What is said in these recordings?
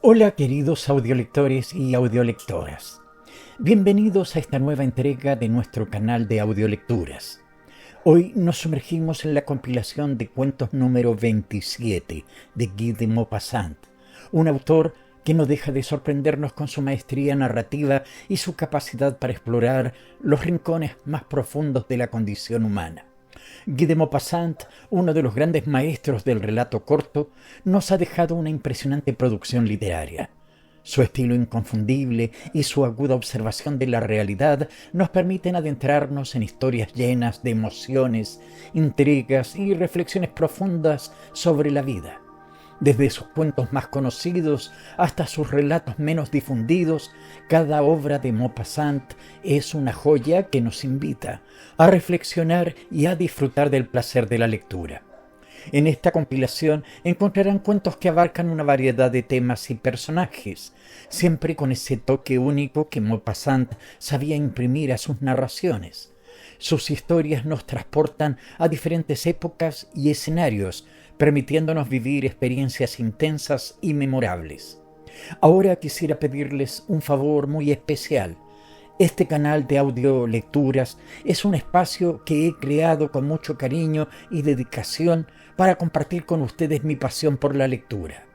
Hola queridos audiolectores y audiolectoras. Bienvenidos a esta nueva entrega de nuestro canal de audiolecturas. Hoy nos sumergimos en la compilación de cuentos número 27 de Guy de Maupassant, un autor que no deja de sorprendernos con su maestría narrativa y su capacidad para explorar los rincones más profundos de la condición humana. Guy de Maupassant, uno de los grandes maestros del relato corto, nos ha dejado una impresionante producción literaria. Su estilo inconfundible y su aguda observación de la realidad nos permiten adentrarnos en historias llenas de emociones, intrigas y reflexiones profundas sobre la vida. Desde sus cuentos más conocidos hasta sus relatos menos difundidos, cada obra de Maupassant es una joya que nos invita a reflexionar y a disfrutar del placer de la lectura. En esta compilación encontrarán cuentos que abarcan una variedad de temas y personajes, siempre con ese toque único que Maupassant sabía imprimir a sus narraciones. Sus historias nos transportan a diferentes épocas y escenarios, permitiéndonos vivir experiencias intensas y memorables. Ahora quisiera pedirles un favor muy especial. Este canal de audiolecturas es un espacio que he creado con mucho cariño y dedicación para compartir con ustedes mi pasión por la lectura.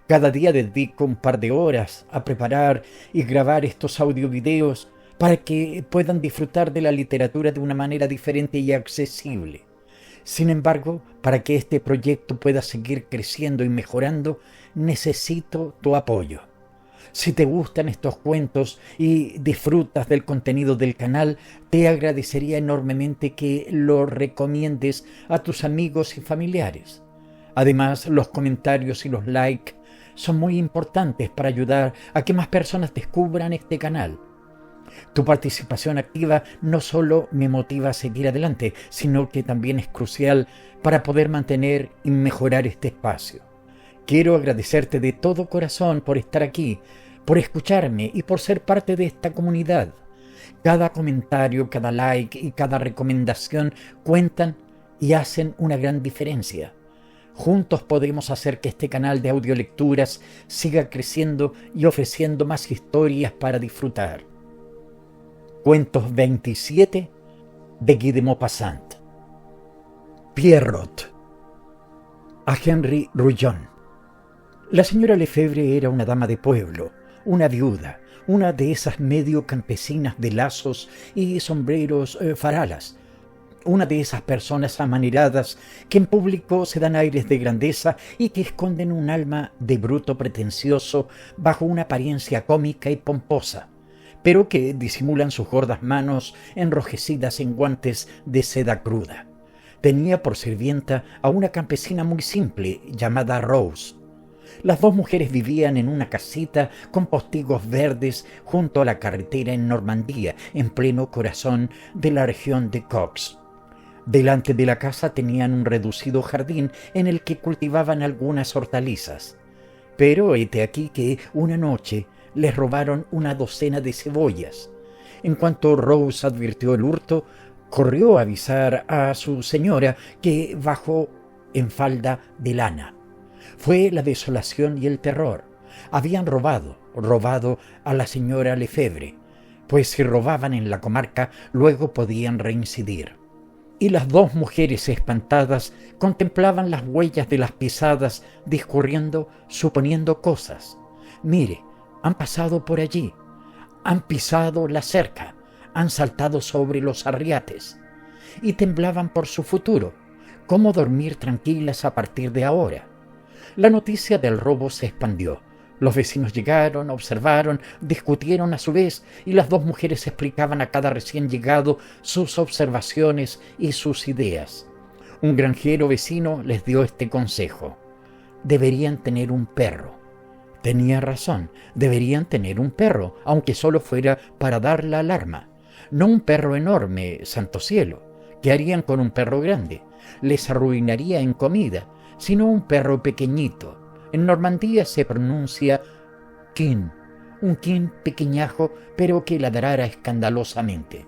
Cada día dedico un par de horas a preparar y grabar estos audiovideos para que puedan disfrutar de la literatura de una manera diferente y accesible. Sin embargo, para que este proyecto pueda seguir creciendo y mejorando, necesito tu apoyo. Si te gustan estos cuentos y disfrutas del contenido del canal, te agradecería enormemente que lo recomiendes a tus amigos y familiares. Además, los comentarios y los likes son muy importantes para ayudar a que más personas descubran este canal. Tu participación activa no solo me motiva a seguir adelante, sino que también es crucial para poder mantener y mejorar este espacio. Quiero agradecerte de todo corazón por estar aquí, por escucharme y por ser parte de esta comunidad. Cada comentario, cada like y cada recomendación cuentan y hacen una gran diferencia. Juntos podemos hacer que este canal de audiolecturas siga creciendo y ofreciendo más historias para disfrutar. Cuentos 27 de Guy de Maupassant. Pierrot. A Henry Rouillon. La señora Lefebvre era una dama de pueblo, una viuda, una de esas medio campesinas de lazos y sombreros faralas, una de esas personas amaneradas que en público se dan aires de grandeza y que esconden un alma de bruto pretencioso bajo una apariencia cómica y pomposa, pero que disimulan sus gordas manos enrojecidas en guantes de seda cruda. Tenía por sirvienta a una campesina muy simple llamada Rose. Las dos mujeres vivían en una casita con postigos verdes junto a la carretera en Normandía, en pleno corazón de la región de Cox. Delante de la casa tenían un reducido jardín en el que cultivaban algunas hortalizas. Pero hete aquí que una noche les robaron una docena de cebollas. En cuanto Rose advirtió el hurto, corrió a avisar a su señora, que bajó en falda de lana. Fue la desolación y el terror. Habían robado a la señora Lefebvre, pues si robaban en la comarca, luego podían reincidir. Y las dos mujeres espantadas contemplaban las huellas de las pisadas discurriendo, suponiendo cosas. Mire, han pasado por allí, han pisado la cerca, han saltado sobre los arriates, y temblaban por su futuro. ¿Cómo dormir tranquilas a partir de ahora? La noticia del robo se expandió. Los vecinos llegaron, observaron, discutieron a su vez, y las dos mujeres explicaban a cada recién llegado sus observaciones y sus ideas. Un granjero vecino les dio este consejo: deberían tener un perro. Tenía razón, deberían tener un perro, aunque solo fuera para dar la alarma. No un perro enorme, santo cielo. ¿Qué harían con un perro grande? Les arruinaría en comida, sino un perro pequeñito. En Normandía se pronuncia quin, un quin pequeñajo, pero que ladrara escandalosamente.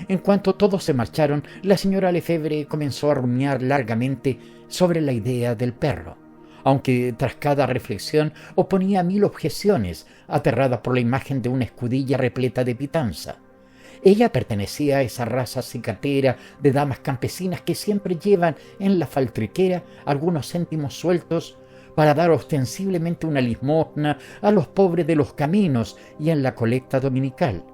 En cuanto todos se marcharon, la señora Lefebvre comenzó a rumiar largamente sobre la idea del perro. aunque tras cada reflexión oponía 1000 objeciones, aterrada por la imagen de una escudilla repleta de pitanza. Ella pertenecía a esa raza cicatera de damas campesinas que siempre llevan en la faltriquera algunos céntimos sueltos para dar ostensiblemente una limosna a los pobres de los caminos y en la colecta dominical.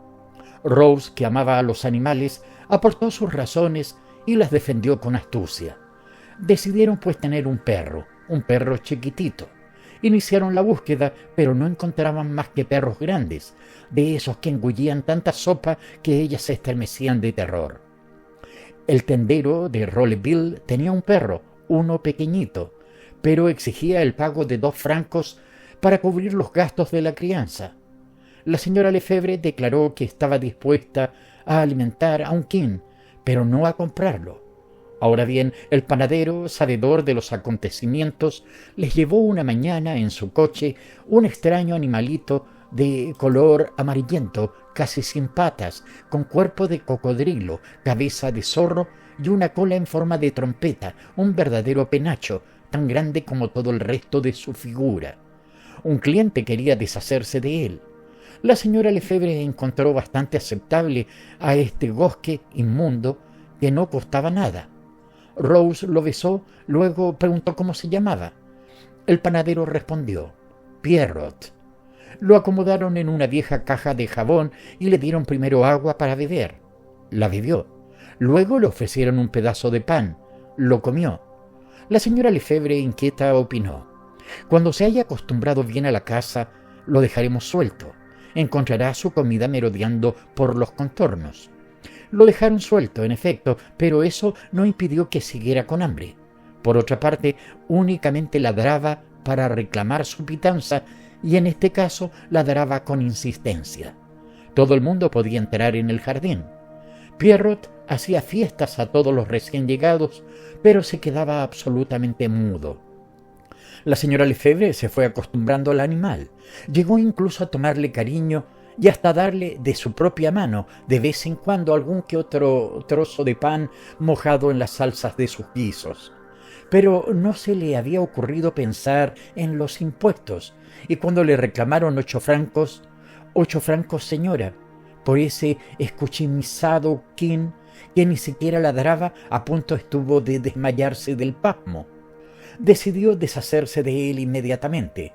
Rose, que amaba a los animales, aportó sus razones y las defendió con astucia. Decidieron pues tener un perro chiquitito. Iniciaron la búsqueda, pero no encontraban más que perros grandes, de esos que engullían tanta sopa que ellas se estremecían de terror. El tendero de Roleville tenía un perro, uno pequeñito, pero exigía el pago de 2 francos para cubrir los gastos de la crianza. La señora Lefebvre declaró que estaba dispuesta a alimentar a un quin, pero no a comprarlo. Ahora bien, el panadero, sabedor de los acontecimientos, les llevó una mañana en su coche un extraño animalito de color amarillento, casi sin patas, con cuerpo de cocodrilo, cabeza de zorro y una cola en forma de trompeta, un verdadero penacho, tan grande como todo el resto de su figura. Un cliente quería deshacerse de él. La señora Lefebvre encontró bastante aceptable a este gosque inmundo que no costaba nada. Rose lo besó, luego preguntó cómo se llamaba. El panadero respondió: Pierrot. Lo acomodaron en una vieja caja de jabón y le dieron primero agua para beber. La bebió. Luego le ofrecieron un pedazo de pan. Lo comió. La señora Lefebvre, inquieta, opinó: cuando se haya acostumbrado bien a la casa, lo dejaremos suelto. Encontrará su comida merodeando por los contornos. Lo dejaron suelto, en efecto, pero eso no impidió que siguiera con hambre. Por otra parte, únicamente ladraba para reclamar su pitanza, y en este caso ladraba con insistencia. Todo el mundo podía entrar en el jardín. Pierrot hacía fiestas a todos los recién llegados, pero se quedaba absolutamente mudo. La señora Lefebvre se fue acostumbrando al animal. Llegó incluso a tomarle cariño y hasta darle de su propia mano de vez en cuando algún que otro trozo de pan mojado en las salsas de sus guisos. Pero no se le había ocurrido pensar en los impuestos, y cuando le reclamaron 8 francos, 8 francos, señora, por ese escuchimizado quin que ni siquiera ladraba, a punto estuvo de desmayarse del pasmo. Decidió deshacerse de él inmediatamente.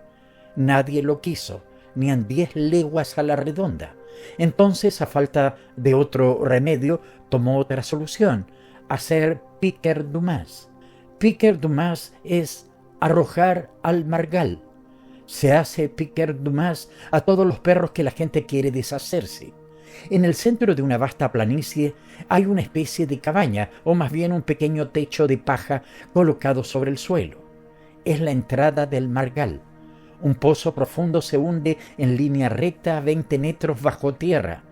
Nadie lo quiso, ni en 10 leguas a la redonda. Entonces, a falta de otro remedio, tomó otra solución: hacer piquer du mas. Piquer du mas es arrojar al margal. Se hace piquer du mas a todos los perros que la gente quiere deshacerse. En el centro de una vasta planicie hay una especie de cabaña, o más bien un pequeño techo de paja colocado sobre el suelo. Es la entrada del margal. Un pozo profundo se hunde en línea recta a 20 metros bajo tierra,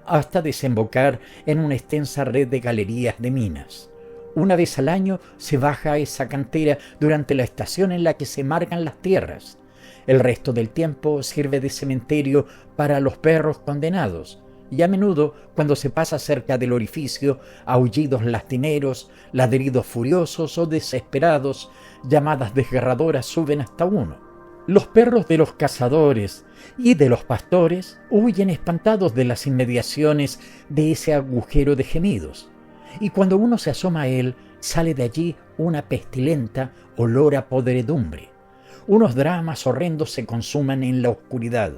hasta desembocar en una extensa red de galerías de minas. Una vez al año se baja a esa cantera durante la estación en la que se marcan las tierras. El resto del tiempo sirve de cementerio para los perros condenados, y a menudo, cuando se pasa cerca del orificio, aullidos lastimeros, ladridos furiosos o desesperados, llamadas desgarradoras suben hasta uno. Los perros de los cazadores y de los pastores huyen espantados de las inmediaciones de ese agujero de gemidos, y cuando uno se asoma a él, sale de allí una pestilenta olor a podredumbre. Unos dramas horrendos se consuman en la oscuridad.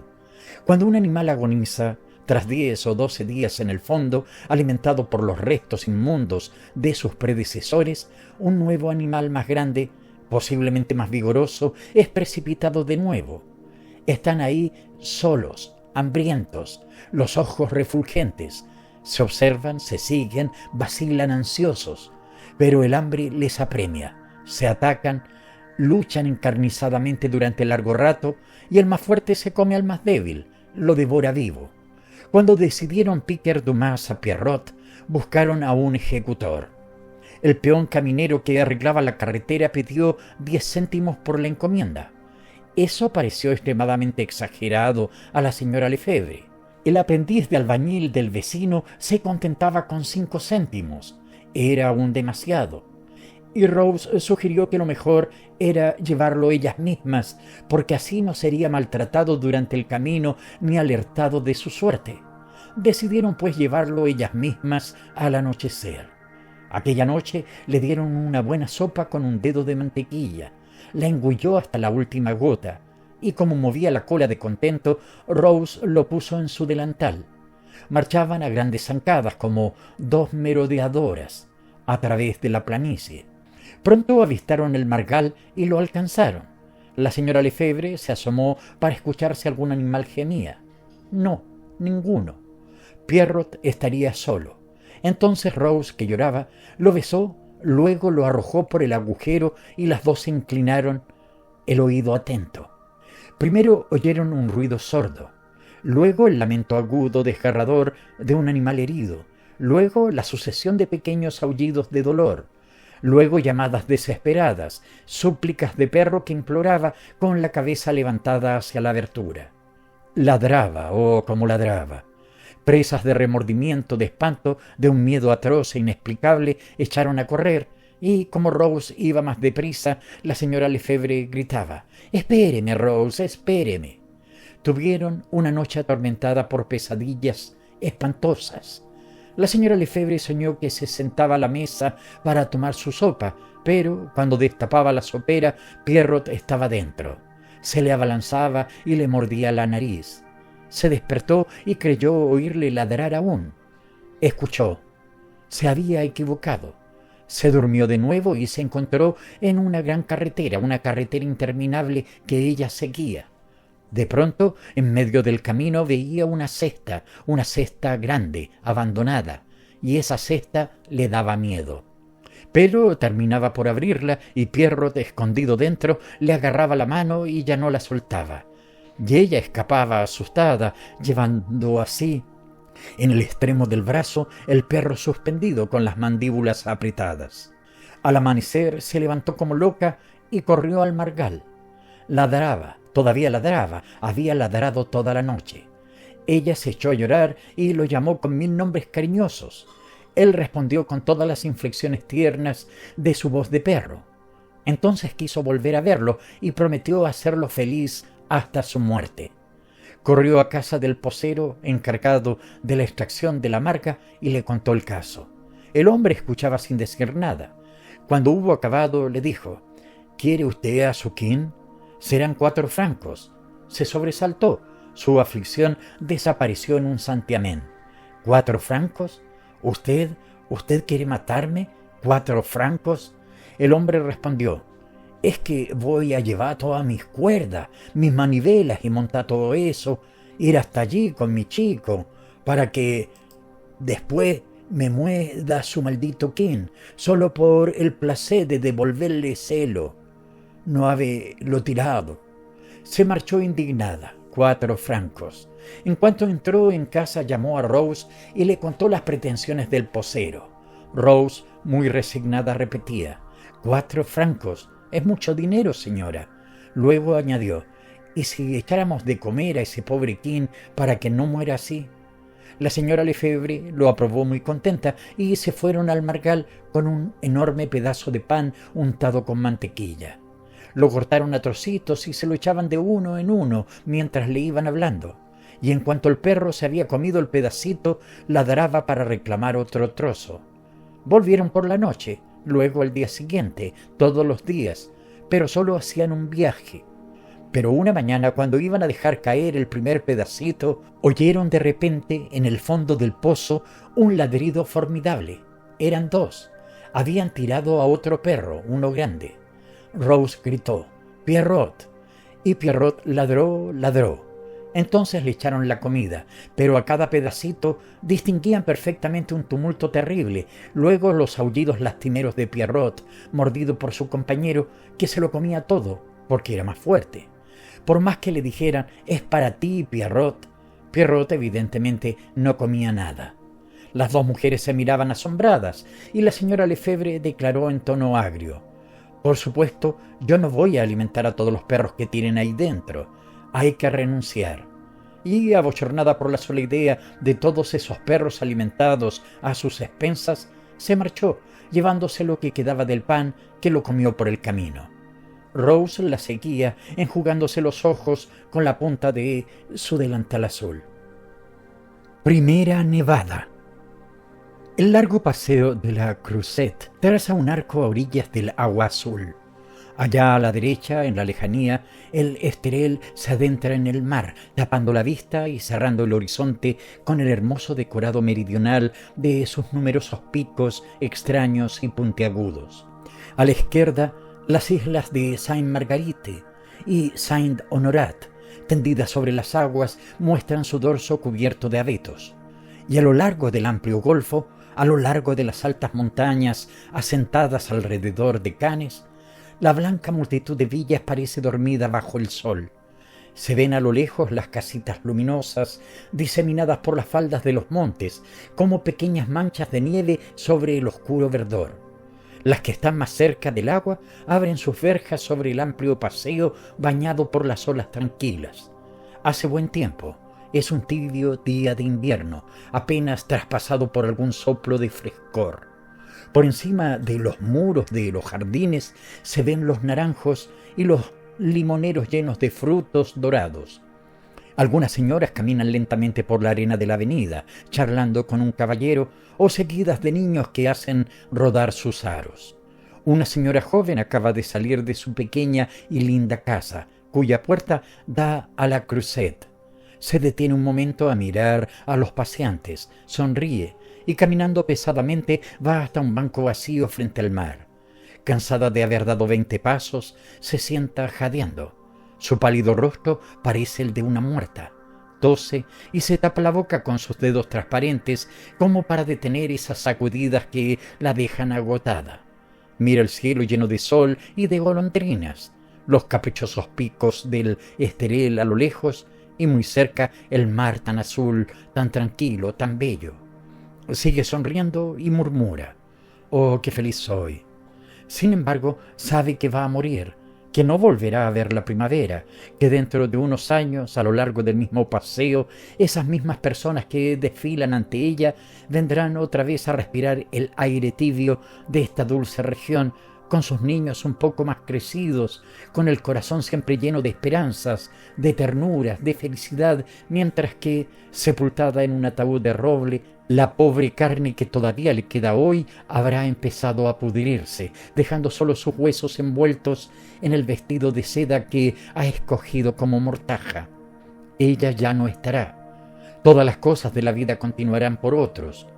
Cuando un animal agoniza, tras 10 o 12 días en el fondo, alimentado por los restos inmundos de sus predecesores, un nuevo animal más grande, posiblemente más vigoroso, es precipitado de nuevo. Están ahí solos, hambrientos, los ojos refulgentes. Se observan, se siguen, vacilan ansiosos, pero el hambre les apremia. Se atacan, luchan encarnizadamente durante largo rato, y el más fuerte se come al más débil, lo devora vivo. Cuando decidieron piquer du mas a Pierrot, buscaron a un ejecutor. El peón caminero que arreglaba la carretera pidió 10 céntimos por la encomienda. Eso pareció extremadamente exagerado a la señora Lefebvre. El aprendiz de albañil del vecino se contentaba con 5 céntimos. Era aún demasiado. y Rose sugirió que lo mejor era llevarlo ellas mismas, porque así no sería maltratado durante el camino ni alertado de su suerte. Decidieron pues llevarlo ellas mismas al anochecer. Aquella noche le dieron una buena sopa con un dedo de mantequilla. La engulló hasta la última gota, y como movía la cola de contento, Rose lo puso en su delantal. Marchaban a grandes zancadas como dos merodeadoras a través de la planicie. Pronto avistaron el margal y lo alcanzaron. La señora Lefebvre se asomó para escuchar si algún animal gemía. No, ninguno. Pierrot estaría solo. Entonces Rose, que lloraba, lo besó, luego lo arrojó por el agujero y las dos se inclinaron, el oído atento. Primero oyeron un ruido sordo, luego el lamento agudo desgarrador de un animal herido, luego la sucesión de pequeños aullidos de dolor, luego llamadas desesperadas, súplicas de perro que imploraba con la cabeza levantada hacia la abertura. Ladraba, oh, cómo ladraba. Presas de remordimiento, de espanto, de un miedo atroz e inexplicable, echaron a correr, y como Rose iba más deprisa, la señora Lefebvre gritaba: «Espéreme, Rose, espéreme». Tuvieron una noche atormentada por pesadillas espantosas. La señora Lefebvre soñó que se sentaba a la mesa para tomar su sopa, pero cuando destapaba la sopera, Pierrot estaba dentro. Se le abalanzaba y le mordía la nariz. Se despertó y creyó oírle ladrar aún. Escuchó. Se había equivocado. Se durmió de nuevo y se encontró en una gran carretera, una carretera interminable que ella seguía. De pronto, en medio del camino veía una cesta grande, abandonada, y esa cesta le daba miedo. Pero terminaba por abrirla y Pierrot, escondido dentro, le agarraba la mano y ya no la soltaba. Y ella escapaba asustada, llevando así en el extremo del brazo el perro suspendido con las mandíbulas apretadas. Al amanecer se levantó como loca y corrió al margal. Ladraba, todavía ladraba, había ladrado toda la noche. Ella se echó a llorar y lo llamó con 1000 nombres cariñosos. Él respondió con todas las inflexiones tiernas de su voz de perro. Entonces quiso volver a verlo y prometió hacerlo feliz hasta su muerte. Corrió a casa del posero encargado de la extracción de la marca y le contó el caso. El hombre escuchaba sin decir nada. Cuando hubo acabado, le dijo: «¿Quiere usted a su quin? Serán 4 francos». Se sobresaltó. Su aflicción desapareció en un santiamén. «¿4 francos? ¿Usted quiere matarme? ¿4 francos?» El hombre respondió: «Es que voy a llevar todas mis cuerdas, mis manivelas y montar todo eso, ir hasta allí con mi chico, para que después me muerda su maldito quin, solo por el placer de devolverle celo, no haberlo tirado». Se marchó indignada. 4 francos. En cuanto entró en casa, llamó a Rose y le contó las pretensiones del posero. Rose, muy resignada, repetía: «4 francos. Es mucho dinero, señora». Luego añadió: «¿Y si echáramos de comer a ese pobre quin para que no muera así?». La señora Lefebvre lo aprobó muy contenta y se fueron al margal con un enorme pedazo de pan untado con mantequilla. Lo cortaron a trocitos y se lo echaban de uno en uno mientras le iban hablando. Y en cuanto el perro se había comido el pedacito, ladraba para reclamar otro trozo. Volvieron por la noche, luego al día siguiente, todos los días, pero solo hacían un viaje. Pero una mañana, cuando iban a dejar caer el primer pedacito, oyeron de repente en el fondo del pozo un ladrido formidable. Eran 2. Habían tirado a otro perro, uno grande. Rose gritó: «Pierrot». Y Pierrot ladró. Entonces le echaron la comida, pero a cada pedacito distinguían perfectamente un tumulto terrible, luego los aullidos lastimeros de Pierrot, mordido por su compañero, que se lo comía todo, porque era más fuerte. Por más que le dijeran: «Es para ti, Pierrot», Pierrot evidentemente no comía nada. Las 2 mujeres se miraban asombradas, y la señora Lefebvre declaró en tono agrio: «Por supuesto, yo no voy a alimentar a todos los perros que tienen ahí dentro. Hay que renunciar». Y abochornada por la sola idea de todos esos perros alimentados a sus expensas, Se marchó, llevándose lo que quedaba del pan, que lo comió por el camino. Rose la seguía, enjugándose los ojos con la punta de su delantal azul. Primera nevada. El largo paseo de la Creuset traza un arco a orillas del agua azul. Allá a la derecha, en la lejanía, el Esterel se adentra en el mar, tapando la vista y cerrando el horizonte con el hermoso decorado meridional de sus numerosos picos extraños y puntiagudos. A la izquierda, las islas de Saint-Marguerite y Saint-Honorat, tendidas sobre las aguas, muestran su dorso cubierto de abetos. Y a lo largo del amplio golfo, a lo largo de las altas montañas asentadas alrededor de Cannes, la blanca multitud de villas parece dormida bajo el sol. Se ven a lo lejos las casitas luminosas, diseminadas por las faldas de los montes, como pequeñas manchas de nieve sobre el oscuro verdor. Las que están más cerca del agua abren sus verjas sobre el amplio paseo bañado por las olas tranquilas. Hace buen tiempo. Es un tibio día de invierno, apenas traspasado por algún soplo de frescor. Por encima de los muros de los jardines se ven los naranjos y los limoneros llenos de frutos dorados. Algunas señoras caminan lentamente por la arena de la avenida, charlando con un caballero o seguidas de niños que hacen rodar sus aros. Una señora joven acaba de salir de su pequeña y linda casa, cuya puerta da a la Creuset. Se detiene un momento a mirar a los paseantes, sonríe y caminando pesadamente va hasta un banco vacío frente al mar. Cansada de haber dado 20 pasos, se sienta jadeando. Su pálido rostro parece el de una muerta. Tose y se tapa la boca con sus dedos transparentes como para detener esas sacudidas que la dejan agotada. Mira el cielo lleno de sol y de golondrinas, los caprichosos picos del Esterel a lo lejos y muy cerca el mar tan azul, tan tranquilo, tan bello. Sigue sonriendo y murmura: «Oh, qué feliz soy». Sin embargo, sabe que va a morir, que no volverá a ver la primavera, que dentro de unos años, a lo largo del mismo paseo, esas mismas personas que desfilan ante ella vendrán otra vez a respirar el aire tibio de esta dulce región, con sus niños un poco más crecidos, con el corazón siempre lleno de esperanzas, de ternuras, de felicidad, mientras que, sepultada en un ataúd de roble, la pobre carne que todavía le queda hoy habrá empezado a pudrirse, dejando solo sus huesos envueltos en el vestido de seda que ha escogido como mortaja. Ella ya no estará. Todas las cosas de la vida continuarán por otros.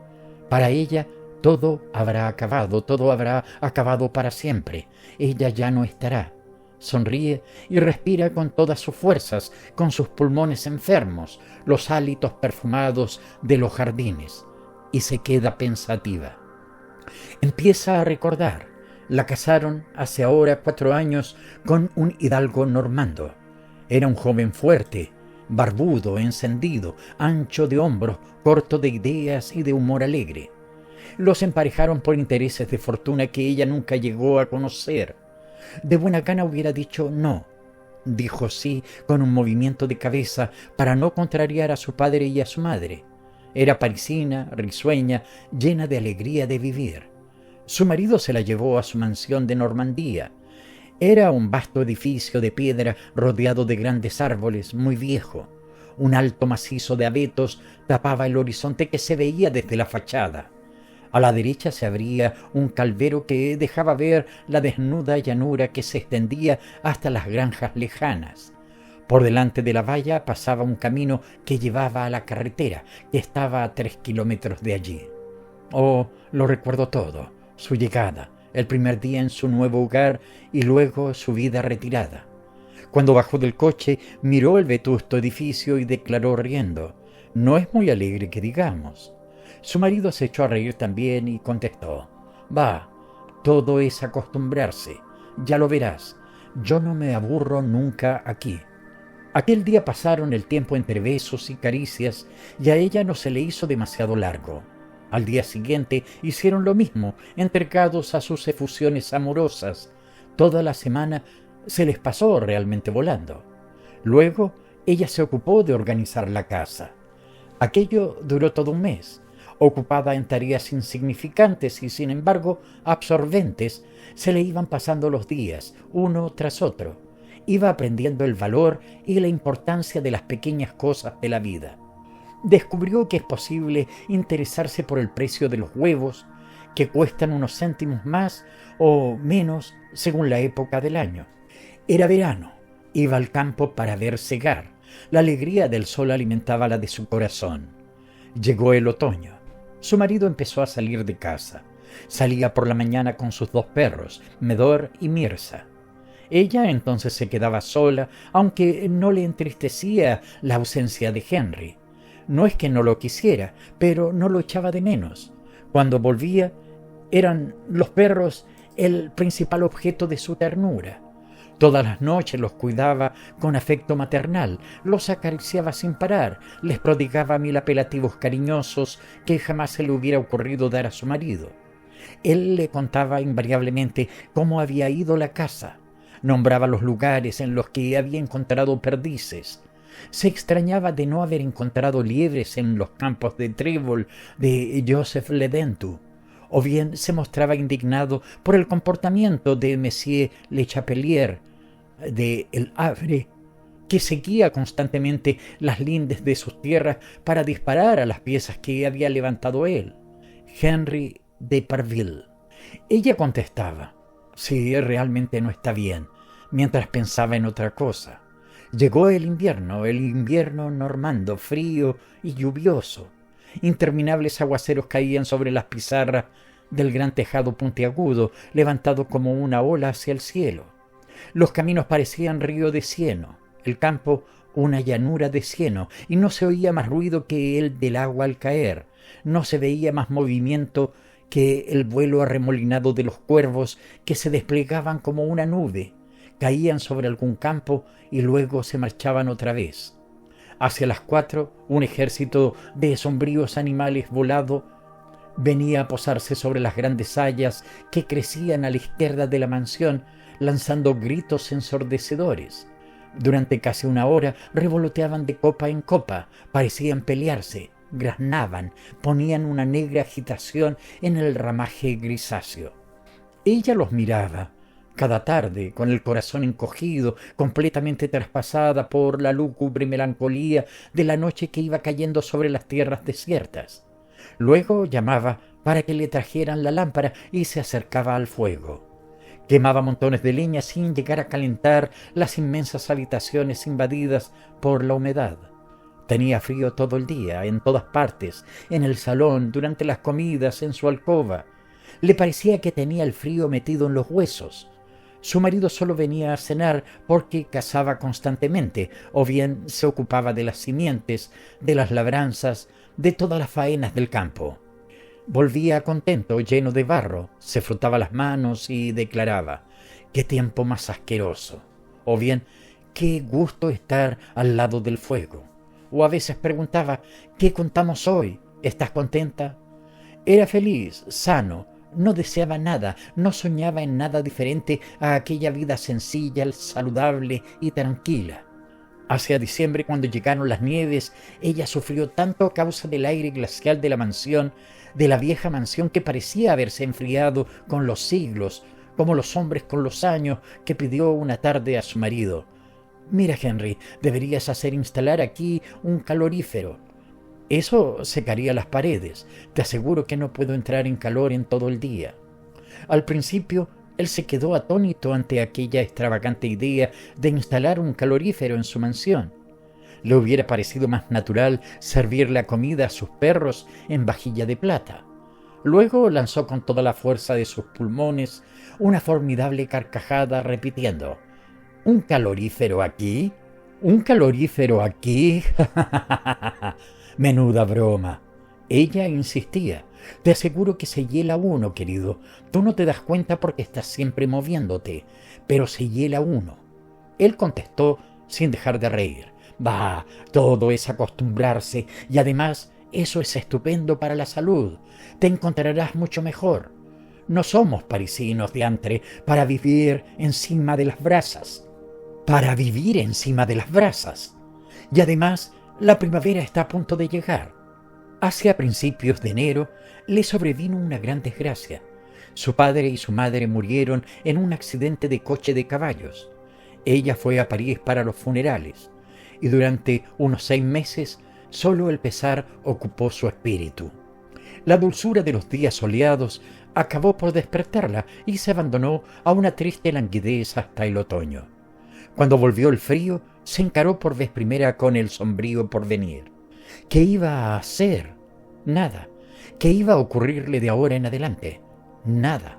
Para ella, todo habrá acabado para siempre. Ella ya no estará. Sonríe y respira con todas sus fuerzas, con sus pulmones enfermos, los hálitos perfumados de los jardines, y se queda pensativa. Empieza a recordar. La casaron hace ahora 4 años con un hidalgo normando. Era un joven fuerte, barbudo, encendido, ancho de hombros, corto de ideas y de humor alegre. Los emparejaron por intereses de fortuna que ella nunca llegó a conocer. De buena gana hubiera dicho no. Dijo sí con un movimiento de cabeza para no contrariar a su padre y a su madre. Era parisina, risueña, llena de alegría de vivir. Su marido se la llevó a su mansión de Normandía. Era un vasto edificio de piedra rodeado de grandes árboles, muy viejo. Un alto macizo de abetos tapaba el horizonte que se veía desde la fachada. A la derecha se abría un calvero que dejaba ver la desnuda llanura que se extendía hasta las granjas lejanas. Por delante de la valla pasaba un camino que llevaba a la carretera, que estaba a 3 kilómetros de allí. Oh, lo recuerdo todo: su llegada, el primer día en su nuevo hogar y luego su vida retirada. Cuando bajó del coche, miró el vetusto edificio y declaró riendo: «No es muy alegre que digamos». Su marido se echó a reír también y contestó: «Va, todo es acostumbrarse. Ya lo verás. Yo no me aburro nunca aquí». Aquel día pasaron el tiempo entre besos y caricias y a ella no se le hizo demasiado largo. Al día siguiente hicieron lo mismo, entregados a sus efusiones amorosas. Toda la semana se les pasó realmente volando. Luego ella se ocupó de organizar la casa. Aquello duró todo un mes. Ocupada en tareas insignificantes y, sin embargo, absorbentes, se le iban pasando los días, uno tras otro. Iba aprendiendo el valor y la importancia de las pequeñas cosas de la vida. Descubrió que es posible interesarse por el precio de los huevos, que cuestan unos céntimos más o menos según la época del año. Era verano. Iba al campo para ver segar. La alegría del sol alimentaba la de su corazón. Llegó el otoño. Su marido empezó a salir de casa. Salía por la mañana con sus 2 perros, Medor y Mirza. Ella entonces se quedaba sola, aunque no le entristecía la ausencia de Henry. No es que no lo quisiera, pero no lo echaba de menos. Cuando volvía, eran los perros el principal objeto de su ternura. Todas las noches los cuidaba con afecto maternal, los acariciaba sin parar, les prodigaba 1000 apelativos cariñosos que jamás se le hubiera ocurrido dar a su marido. Él le contaba invariablemente cómo había ido la caza, nombraba los lugares en los que había encontrado perdices. Se extrañaba de no haber encontrado liebres en los campos de trébol de Joseph Ledentu, o bien se mostraba indignado por el comportamiento de Monsieur Le Chapelier de El Havre, que seguía constantemente las lindes de sus tierras para disparar a las piezas que había levantado él, Henry de Parville. Ella contestaba: sí, realmente no está bien, mientras pensaba en otra cosa. Llegó el invierno normando, frío y lluvioso. Interminables aguaceros caían sobre las pizarras del gran tejado puntiagudo, levantado como una ola hacia el cielo. Los caminos parecían río de cieno, el campo una llanura de cieno, y no se oía más ruido que el del agua al caer, no se veía más movimiento que el vuelo arremolinado de los cuervos que se desplegaban como una nube, caían sobre algún campo y luego se marchaban otra vez. Hacia las 4, un ejército de sombríos animales volado venía a posarse sobre las grandes hayas que crecían a la izquierda de la mansión, lanzando gritos ensordecedores. Durante casi una hora revoloteaban de copa en copa, parecían pelearse, graznaban, ponían una negra agitación en el ramaje grisáceo. Ella los miraba cada tarde, con el corazón encogido, completamente traspasada por la lúgubre melancolía de la noche que iba cayendo sobre las tierras desiertas. Luego llamaba para que le trajeran la lámpara y se acercaba al fuego. Quemaba montones de leña sin llegar a calentar las inmensas habitaciones invadidas por la humedad. Tenía frío todo el día, en todas partes, en el salón, durante las comidas, en su alcoba. Le parecía que tenía el frío metido en los huesos. Su marido solo venía a cenar porque cazaba constantemente, o bien se ocupaba de las simientes, de las labranzas, de todas las faenas del campo. Volvía contento, lleno de barro, se frotaba las manos y declaraba: «¡Qué tiempo más asqueroso!» O bien: «¡Qué gusto estar al lado del fuego!» O a veces preguntaba: «¿Qué contamos hoy? ¿Estás contenta?» Era feliz, sano, no deseaba nada, no soñaba en nada diferente a aquella vida sencilla, saludable y tranquila. Hacia diciembre, cuando llegaron las nieves, ella sufrió tanto a causa del aire glacial de la mansión, de la vieja mansión que parecía haberse enfriado con los siglos, como los hombres con los años, que pidió una tarde a su marido: «Mira, Henry, deberías hacer instalar aquí un calorífero. Eso secaría las paredes. Te aseguro que no puedo entrar en calor en todo el día». Al principio, él se quedó atónito ante aquella extravagante idea de instalar un calorífero en su mansión. Le hubiera parecido más natural servir la comida a sus perros en vajilla de plata. Luego lanzó con toda la fuerza de sus pulmones una formidable carcajada, repitiendo: «¿Un calorífero aquí? ¿Un calorífero aquí? Menuda broma». Ella insistía: «Te aseguro que se hiela uno, querido. Tú no te das cuenta porque estás siempre moviéndote, pero se hiela uno». Él contestó sin dejar de reír: «Bah, todo es acostumbrarse, y además eso es estupendo para la salud. Te encontrarás mucho mejor. No somos parisinos diantre para vivir encima de las brasas. Para vivir encima de las brasas. Y además la primavera está a punto de llegar». Hacia principios de enero le sobrevino una gran desgracia. Su padre y su madre murieron en un accidente de coche de caballos. Ella fue a París para los funerales, y durante unos 6 meses solo el pesar ocupó su espíritu. La dulzura de los días soleados acabó por despertarla y se abandonó a una triste languidez hasta el otoño. Cuando volvió el frío, se encaró por vez primera con el sombrío porvenir. ¿Qué iba a hacer? Nada. ¿Qué iba a ocurrirle de ahora en adelante? Nada.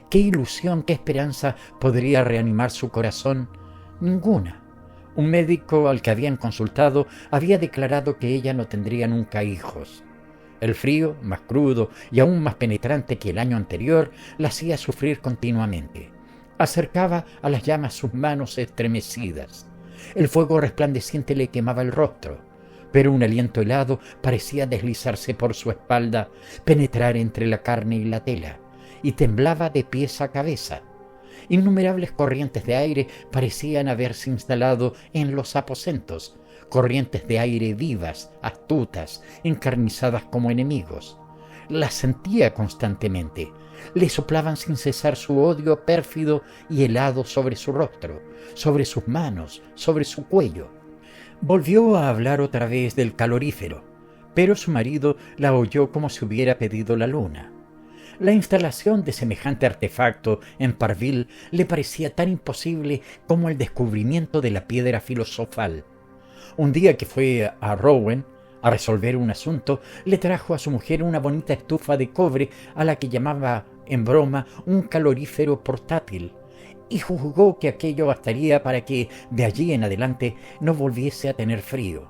¿Qué ilusión, qué esperanza podría reanimar su corazón? Ninguna. Un médico al que habían consultado había declarado que ella no tendría nunca hijos. El frío, más crudo y aún más penetrante que el año anterior, la hacía sufrir continuamente. Acercaba a las llamas sus manos estremecidas. El fuego resplandeciente le quemaba el rostro, pero un aliento helado parecía deslizarse por su espalda, penetrar entre la carne y la tela, y temblaba de pies a cabeza. Innumerables corrientes de aire parecían haberse instalado en los aposentos, corrientes de aire vivas, astutas, encarnizadas como enemigos. Las sentía constantemente. Le soplaban sin cesar su odio pérfido y helado sobre su rostro, sobre sus manos, sobre su cuello. Volvió a hablar otra vez del calorífero, pero su marido la oyó como si hubiera pedido la luna. La instalación de semejante artefacto en Parville le parecía tan imposible como el descubrimiento de la piedra filosofal. Un día que fue a Rouen a resolver un asunto, le trajo a su mujer una bonita estufa de cobre a la que llamaba en broma un calorífero portátil, y juzgó que aquello bastaría para que de allí en adelante no volviese a tener frío.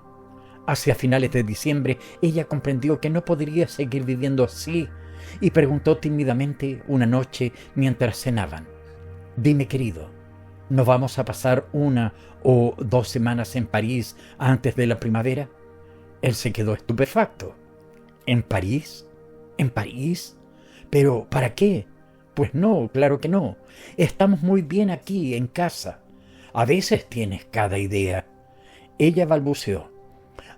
Hacia finales de diciembre ella comprendió que no podría seguir viviendo así y preguntó tímidamente una noche mientras cenaban: «Dime, querido, ¿no vamos a pasar 1 o 2 semanas en París antes de la primavera?» Él se quedó estupefacto. ¿En París? ¿En París? ¿Pero para qué? Pues no, claro que no. Estamos muy bien aquí, en casa. A veces tienes cada idea. Ella balbuceó: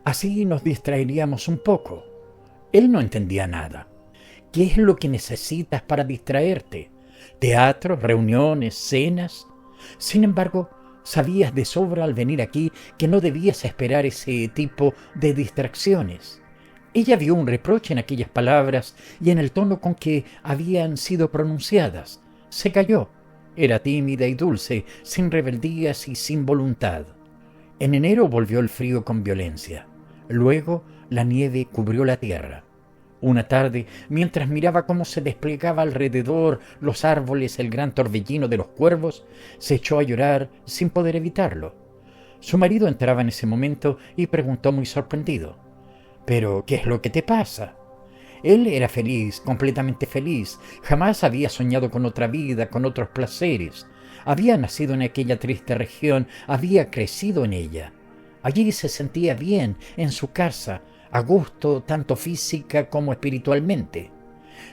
«Así nos distraeríamos un poco». Él no entendía nada. ¿Qué es lo que necesitas para distraerte? ¿Teatro, reuniones, cenas? Sin embargo, sabías de sobra al venir aquí que no debías esperar ese tipo de distracciones. Ella vio un reproche en aquellas palabras y en el tono con que habían sido pronunciadas. Se calló. Era tímida y dulce, sin rebeldías y sin voluntad. En enero volvió el frío con violencia. Luego la nieve cubrió la tierra. Una tarde, mientras miraba cómo se desplegaba alrededor los árboles el gran torbellino de los cuervos, se echó a llorar sin poder evitarlo. Su marido entraba en ese momento y preguntó muy sorprendido: «¿Pero qué es lo que te pasa?» Él era feliz, completamente feliz. Jamás había soñado con otra vida, con otros placeres. Había nacido en aquella triste región, había crecido en ella. Allí se sentía bien, en su casa, a gusto tanto física como espiritualmente.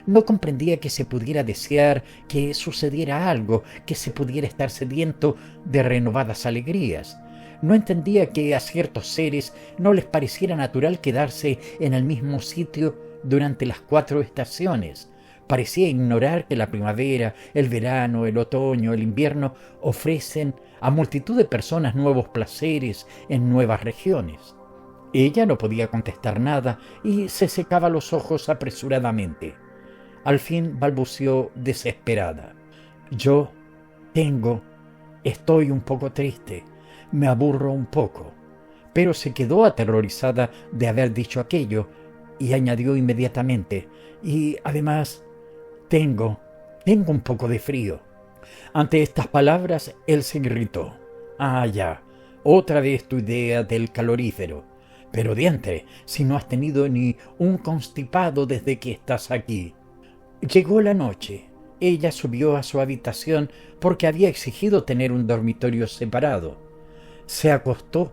No comprendía que se pudiera desear que sucediera algo, que se pudiera estar sediento de renovadas alegrías. No entendía que a ciertos seres no les pareciera natural quedarse en el mismo sitio durante las 4 estaciones. Parecía ignorar que la primavera, el verano, el otoño, el invierno ofrecen a multitud de personas nuevos placeres en nuevas regiones. Ella no podía contestar nada y se secaba los ojos apresuradamente. Al fin balbuceó desesperada: Estoy un poco triste, me aburro un poco». Pero se quedó aterrorizada de haber dicho aquello y añadió inmediatamente: «Y además, tengo un poco de frío». Ante estas palabras él se irritó. «Ah, ya, otra vez tu idea del calorífero. Pero diantre, si no has tenido ni un constipado desde que estás aquí». Llegó la noche. Ella subió a su habitación porque había exigido tener un dormitorio separado. Se acostó.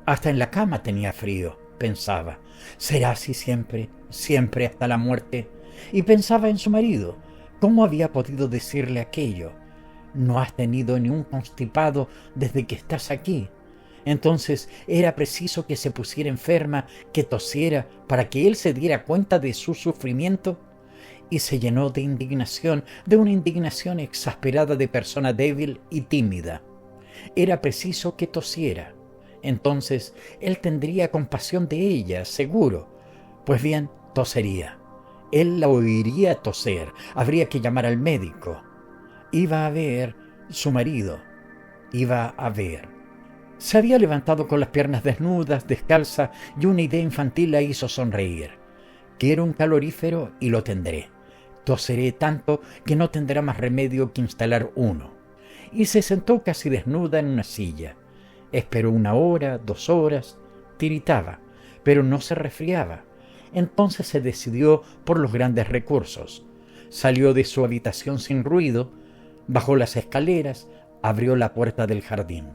Hasta en la cama tenía frío, pensaba. ¿Será así siempre, siempre hasta la muerte? Y pensaba en su marido. ¿Cómo había podido decirle aquello? «No has tenido ni un constipado desde que estás aquí». Entonces era preciso que se pusiera enferma, que tosiera, para que él se diera cuenta de su sufrimiento, y se llenó de indignación, de una indignación exasperada de persona débil y tímida. Era preciso que tosiera. Entonces él tendría compasión de ella, seguro. Pues bien, tosería. Él la oiría toser. Habría que llamar al médico. Iba a ver su marido. Iba a ver. Se había levantado con las piernas desnudas, descalza, y una idea infantil la hizo sonreír. Quiero un calorífero y lo tendré. Toseré tanto que no tendrá más remedio que instalar uno. Y se sentó casi desnuda en una silla. Esperó 1 hora, 2 horas, tiritaba, pero no se resfriaba. Entonces se decidió por los grandes recursos. Salió de su habitación sin ruido, bajó las escaleras, abrió la puerta del jardín.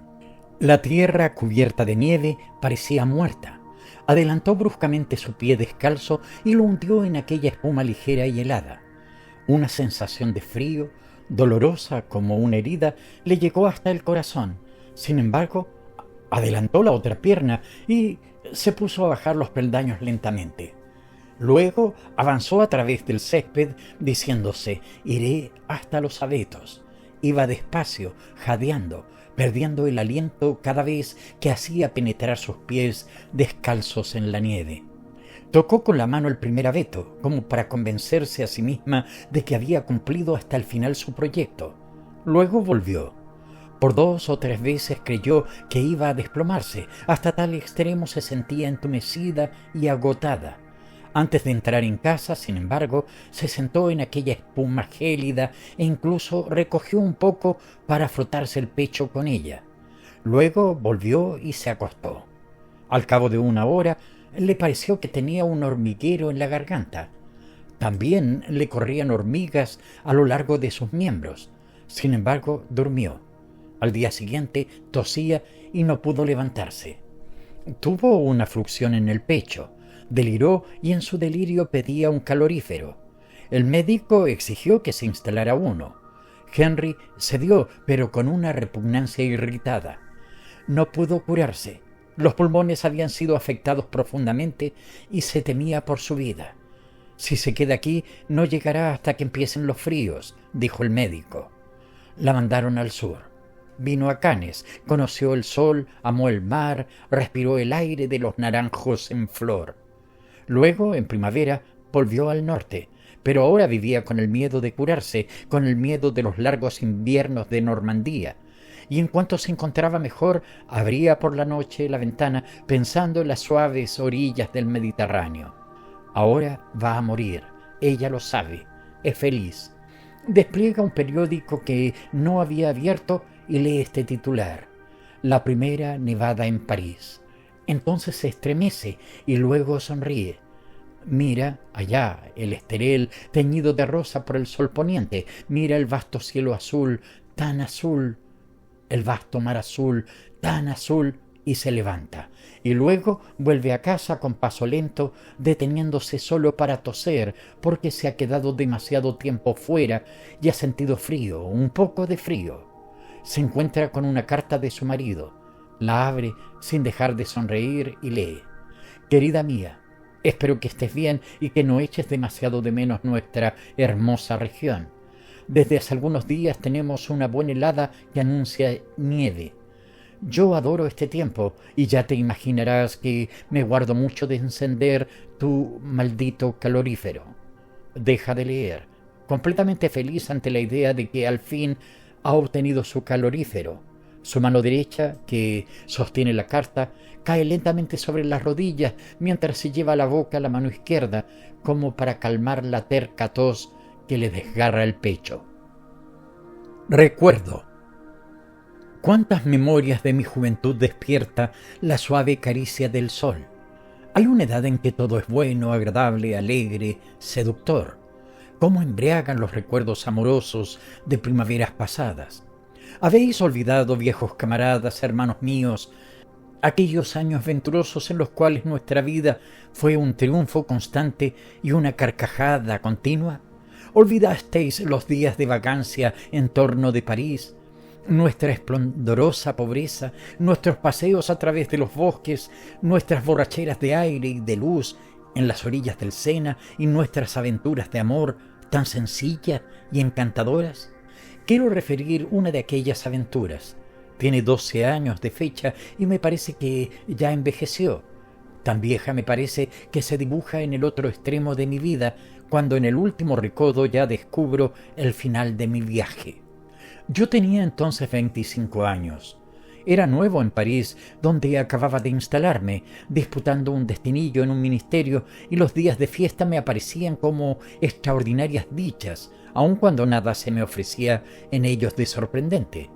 La tierra, cubierta de nieve, parecía muerta. Adelantó bruscamente su pie descalzo y lo hundió en aquella espuma ligera y helada. Una sensación de frío, dolorosa como una herida, le llegó hasta el corazón. Sin embargo, adelantó la otra pierna y se puso a bajar los peldaños lentamente. Luego avanzó a través del césped, diciéndose: iré hasta los abetos. Iba despacio, jadeando, perdiendo el aliento cada vez que hacía penetrar sus pies descalzos en la nieve. Tocó con la mano el primer abeto, como para convencerse a sí misma de que había cumplido hasta el final su proyecto. Luego volvió. Por 2 o 3 veces creyó que iba a desplomarse. Hasta tal extremo se sentía entumecida y agotada. Antes de entrar en casa, sin embargo, se sentó en aquella espuma gélida e incluso recogió un poco para frotarse el pecho con ella. Luego volvió y se acostó. Al cabo de 1 hora, le pareció que tenía un hormiguero en la garganta. También le corrían hormigas a lo largo de sus miembros. Sin embargo, durmió. Al día siguiente tosía y no pudo levantarse. Tuvo una fluxión en el pecho. Deliró y en su delirio pedía un calorífero. El médico exigió que se instalara uno. Henry cedió, pero con una repugnancia irritada. No pudo curarse. Los pulmones habían sido afectados profundamente y se temía por su vida. Si se queda aquí, no llegará hasta que empiecen los fríos, dijo el médico. La mandaron al sur. Vino a Cannes, conoció el sol, amó el mar, respiró el aire de los naranjos en flor. Luego, en primavera, volvió al norte, pero ahora vivía con el miedo de curarse, con el miedo de los largos inviernos de Normandía, y en cuanto se encontraba mejor, abría por la noche la ventana pensando en las suaves orillas del Mediterráneo. Ahora va a morir, ella lo sabe, es feliz. Despliega un periódico que no había abierto y lee este titular: La primera nevada en París. Entonces se estremece y luego sonríe. Mira allá el Esterel teñido de rosa por el sol poniente. Mira el vasto cielo azul, tan azul, el vasto mar azul, tan azul, y se levanta. Y luego vuelve a casa con paso lento, deteniéndose solo para toser, porque se ha quedado demasiado tiempo fuera y ha sentido frío, un poco de frío. Se encuentra con una carta de su marido. La abre sin dejar de sonreír y lee: Querida mía, espero que estés bien y que no eches demasiado de menos nuestra hermosa región. Desde hace algunos días tenemos una buena helada que anuncia nieve. Yo adoro este tiempo y ya te imaginarás que me guardo mucho de encender tu maldito calorífero. Deja de leer, completamente feliz ante la idea de que al fin ha obtenido su calorífero. Su mano derecha, que sostiene la carta, cae lentamente sobre las rodillas mientras se lleva a la boca la mano izquierda, como para calmar la terca tos que le desgarra el pecho. Recuerdo. ¿Cuántas memorias de mi juventud despierta la suave caricia del sol? Hay una edad en que todo es bueno, agradable, alegre, seductor. ¿Cómo embriagan los recuerdos amorosos de primaveras pasadas? ¿Habéis olvidado, viejos camaradas, hermanos míos, aquellos años venturosos en los cuales nuestra vida fue un triunfo constante y una carcajada continua? ¿Olvidasteis los días de vagancia en torno de París? nuestra esplendorosa pobreza, nuestros paseos a través de los bosques, nuestras borracheras de aire y de luz en las orillas del Sena y nuestras aventuras de amor tan sencillas y encantadoras. Quiero referir una de aquellas aventuras. Tiene 12 años de fecha y me parece que ya envejeció. Tan vieja me parece que se dibuja en el otro extremo de mi vida, cuando en el último recodo ya descubro el final de mi viaje. Yo tenía entonces 25 años. Era nuevo en París, donde acababa de instalarme, disputando un destinillo en un ministerio, y los días de fiesta me aparecían como extraordinarias dichas, aun cuando nada se me ofrecía en ellos de sorprendente.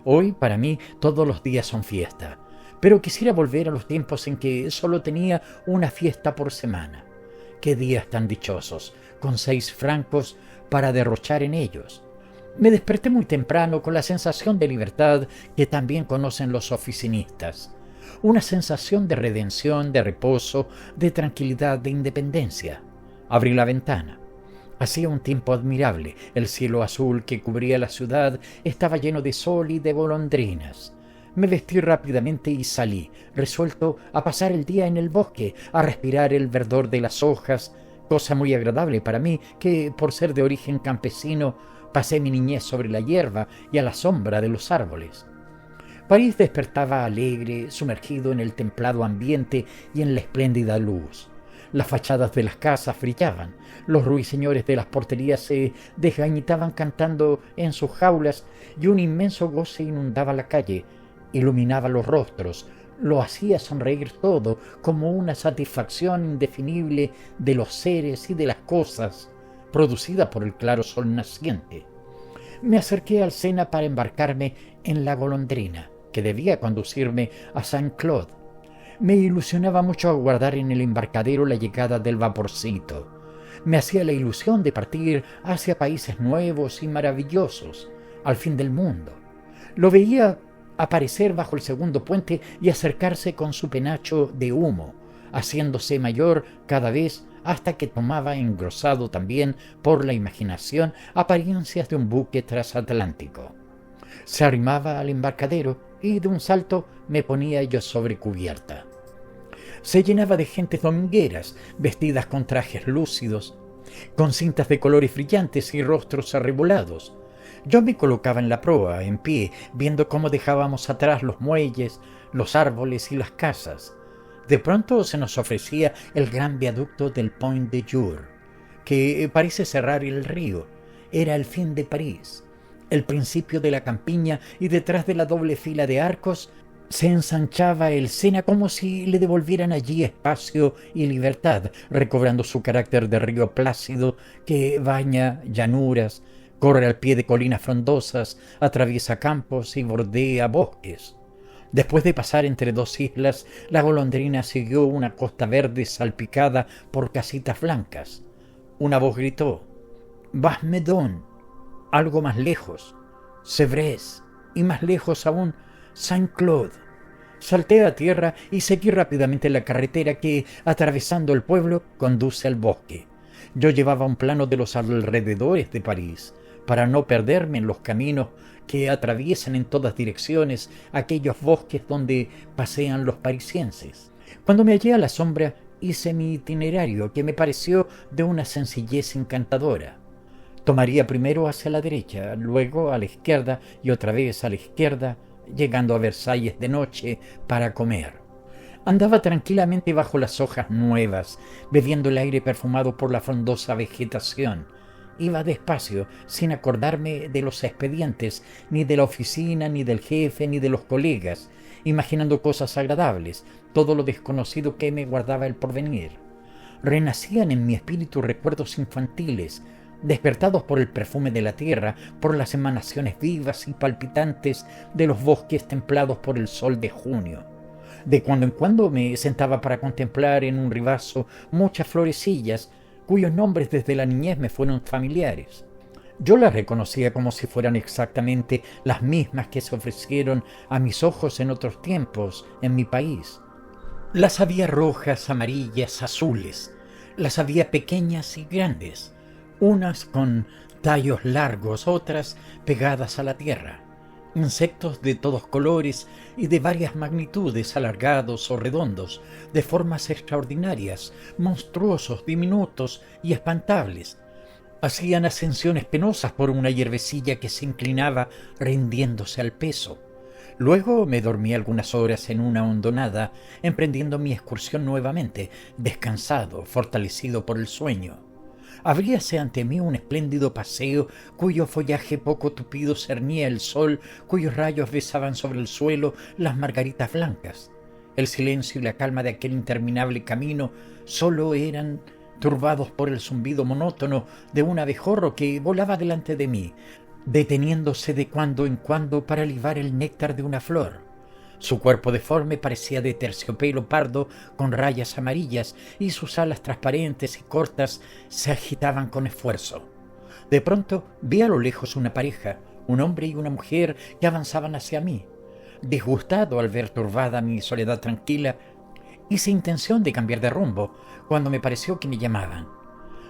Hoy, para mí, todos los días son fiesta, pero quisiera volver a los tiempos en que solo tenía una fiesta por semana. ¡Qué días tan dichosos, con 6 francos para derrochar en ellos! Me desperté muy temprano con la sensación de libertad que también conocen los oficinistas. Una sensación de redención, de reposo, de tranquilidad, de independencia. Abrí la ventana. Hacía un tiempo admirable. El cielo azul que cubría la ciudad estaba lleno de sol y de golondrinas. Me vestí rápidamente y salí, resuelto a pasar el día en el bosque, a respirar el verdor de las hojas, cosa muy agradable para mí, que, por ser de origen campesino, pasé mi niñez sobre la hierba y a la sombra de los árboles. París despertaba alegre, sumergido en el templado ambiente y en la espléndida luz. Las fachadas de las casas brillaban, los ruiseñores de las porterías se desgañitaban cantando en sus jaulas y un inmenso goce inundaba la calle, iluminaba los rostros, lo hacía sonreír todo como una satisfacción indefinible de los seres y de las cosas, producida por el claro sol naciente. Me acerqué al Sena para embarcarme en la golondrina, que debía conducirme a Saint-Claude. Me ilusionaba mucho aguardar en el embarcadero la llegada del vaporcito. Me hacía la ilusión de partir hacia países nuevos y maravillosos, al fin del mundo. Lo veía aparecer bajo el segundo puente y acercarse con su penacho de humo, haciéndose mayor cada vez hasta que tomaba, engrosado también por la imaginación, apariencias de un buque transatlántico. Se arrimaba al embarcadero y de un salto me ponía yo sobre cubierta. Se llenaba de gentes domingueras, vestidas con trajes lúcidos, con cintas de colores brillantes y rostros arrebolados. Yo me colocaba en la proa, en pie, viendo cómo dejábamos atrás los muelles, los árboles y las casas. De pronto se nos ofrecía el gran viaducto del Pont de Jour, que parece cerrar el río. Era el fin de París, el principio de la campiña, y detrás de la doble fila de arcos se ensanchaba el Sena como si le devolvieran allí espacio y libertad, recobrando su carácter de río plácido que baña llanuras, corre al pie de colinas frondosas, atraviesa campos y bordea bosques. Después de pasar entre 2 islas, la golondrina siguió una costa verde salpicada por casitas blancas. Una voz gritó: «Bas-Medon», algo más lejos, «Sévres», y más lejos aún, «Saint-Claude». Salté a tierra y seguí rápidamente la carretera que, atravesando el pueblo, conduce al bosque. Yo llevaba un plano de los alrededores de París, para no perderme en los caminos que atraviesan en todas direcciones aquellos bosques donde pasean los parisienses. Cuando me hallé a la sombra, hice mi itinerario, que me pareció de una sencillez encantadora. Tomaría primero hacia la derecha, luego a la izquierda y otra vez a la izquierda, llegando a Versalles de noche para comer. Andaba tranquilamente bajo las hojas nuevas, bebiendo el aire perfumado por la frondosa vegetación. Iba despacio, sin acordarme de los expedientes, ni de la oficina, ni del jefe, ni de los colegas, imaginando cosas agradables, todo lo desconocido que me guardaba el porvenir. Renacían en mi espíritu recuerdos infantiles, despertados por el perfume de la tierra, por las emanaciones vivas y palpitantes de los bosques templados por el sol de junio. De cuando en cuando me sentaba para contemplar en un ribazo muchas florecillas, cuyos nombres desde la niñez me fueron familiares. Yo las reconocía como si fueran exactamente las mismas que se ofrecieron a mis ojos en otros tiempos en mi país. Las había rojas, amarillas, azules. Las había pequeñas y grandes, unas con tallos largos, otras pegadas a la tierra. Insectos de todos colores y de varias magnitudes, alargados o redondos, de formas extraordinarias, monstruosos, diminutos y espantables. Hacían ascensiones penosas por una hierbecilla que se inclinaba rindiéndose al peso. Luego me dormí algunas horas en una hondonada, emprendiendo mi excursión nuevamente, descansado, fortalecido por el sueño. Abríase ante mí un espléndido paseo cuyo follaje poco tupido cernía el sol, cuyos rayos besaban sobre el suelo las margaritas blancas. El silencio y la calma de aquel interminable camino solo eran turbados por el zumbido monótono de un abejorro que volaba delante de mí, deteniéndose de cuando en cuando para libar el néctar de una flor. Su cuerpo deforme parecía de terciopelo pardo con rayas amarillas y sus alas transparentes y cortas se agitaban con esfuerzo. De pronto vi a lo lejos una pareja, un hombre y una mujer que avanzaban hacia mí. Disgustado al ver turbada mi soledad tranquila, hice intención de cambiar de rumbo cuando me pareció que me llamaban.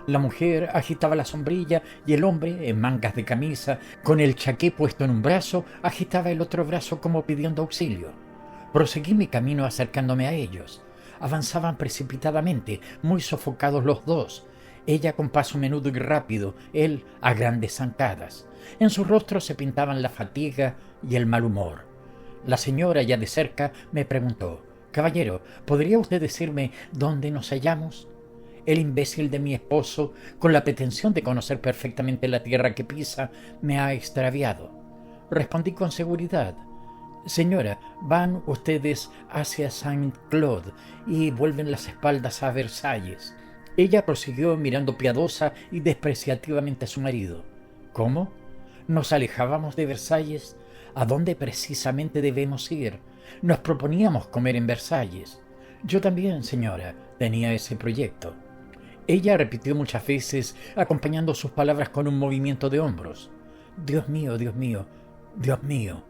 La mujer agitaba la sombrilla y el hombre, en mangas de camisa, con el chaqué puesto en un brazo, agitaba el otro brazo como pidiendo auxilio. Proseguí mi camino acercándome a ellos. Avanzaban precipitadamente, muy sofocados los dos, ella con paso menudo y rápido, él a grandes zancadas. En sus rostros se pintaban la fatiga y el mal humor. La señora, ya de cerca, me preguntó: «Caballero, ¿podría usted decirme dónde nos hallamos?» El imbécil de mi esposo, con la pretensión de conocer perfectamente la tierra que pisa, me ha extraviado. Respondí con seguridad: «Señora, van ustedes hacia Saint-Claude y vuelven las espaldas a Versalles». Ella prosiguió mirando piadosa y despreciativamente a su marido. «¿Cómo? ¿Nos alejábamos de Versalles? ¿A dónde precisamente debemos ir? Nos proponíamos comer en Versalles». «Yo también, señora, tenía ese proyecto». Ella repitió muchas veces, acompañando sus palabras con un movimiento de hombros: «Dios mío, Dios mío, Dios mío»,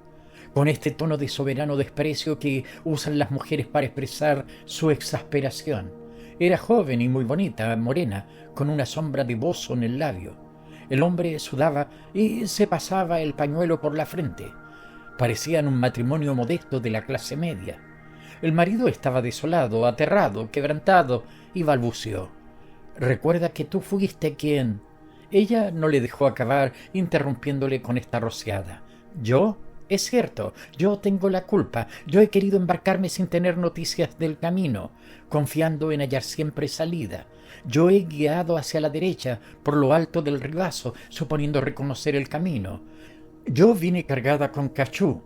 con este tono de soberano desprecio que usan las mujeres para expresar su exasperación. Era joven y muy bonita, morena, con una sombra de bozo en el labio. El hombre sudaba y se pasaba el pañuelo por la frente. Parecían un matrimonio modesto de la clase media. El marido estaba desolado, aterrado, quebrantado, y balbuceó: «Recuerda que tú fuiste quien...». Ella no le dejó acabar, interrumpiéndole con esta rociada: «¿Yo? Es cierto, yo tengo la culpa. Yo he querido embarcarme sin tener noticias del camino, confiando en hallar siempre salida. Yo he guiado hacia la derecha, por lo alto del ribazo, suponiendo reconocer el camino. Yo vine cargada con cachú».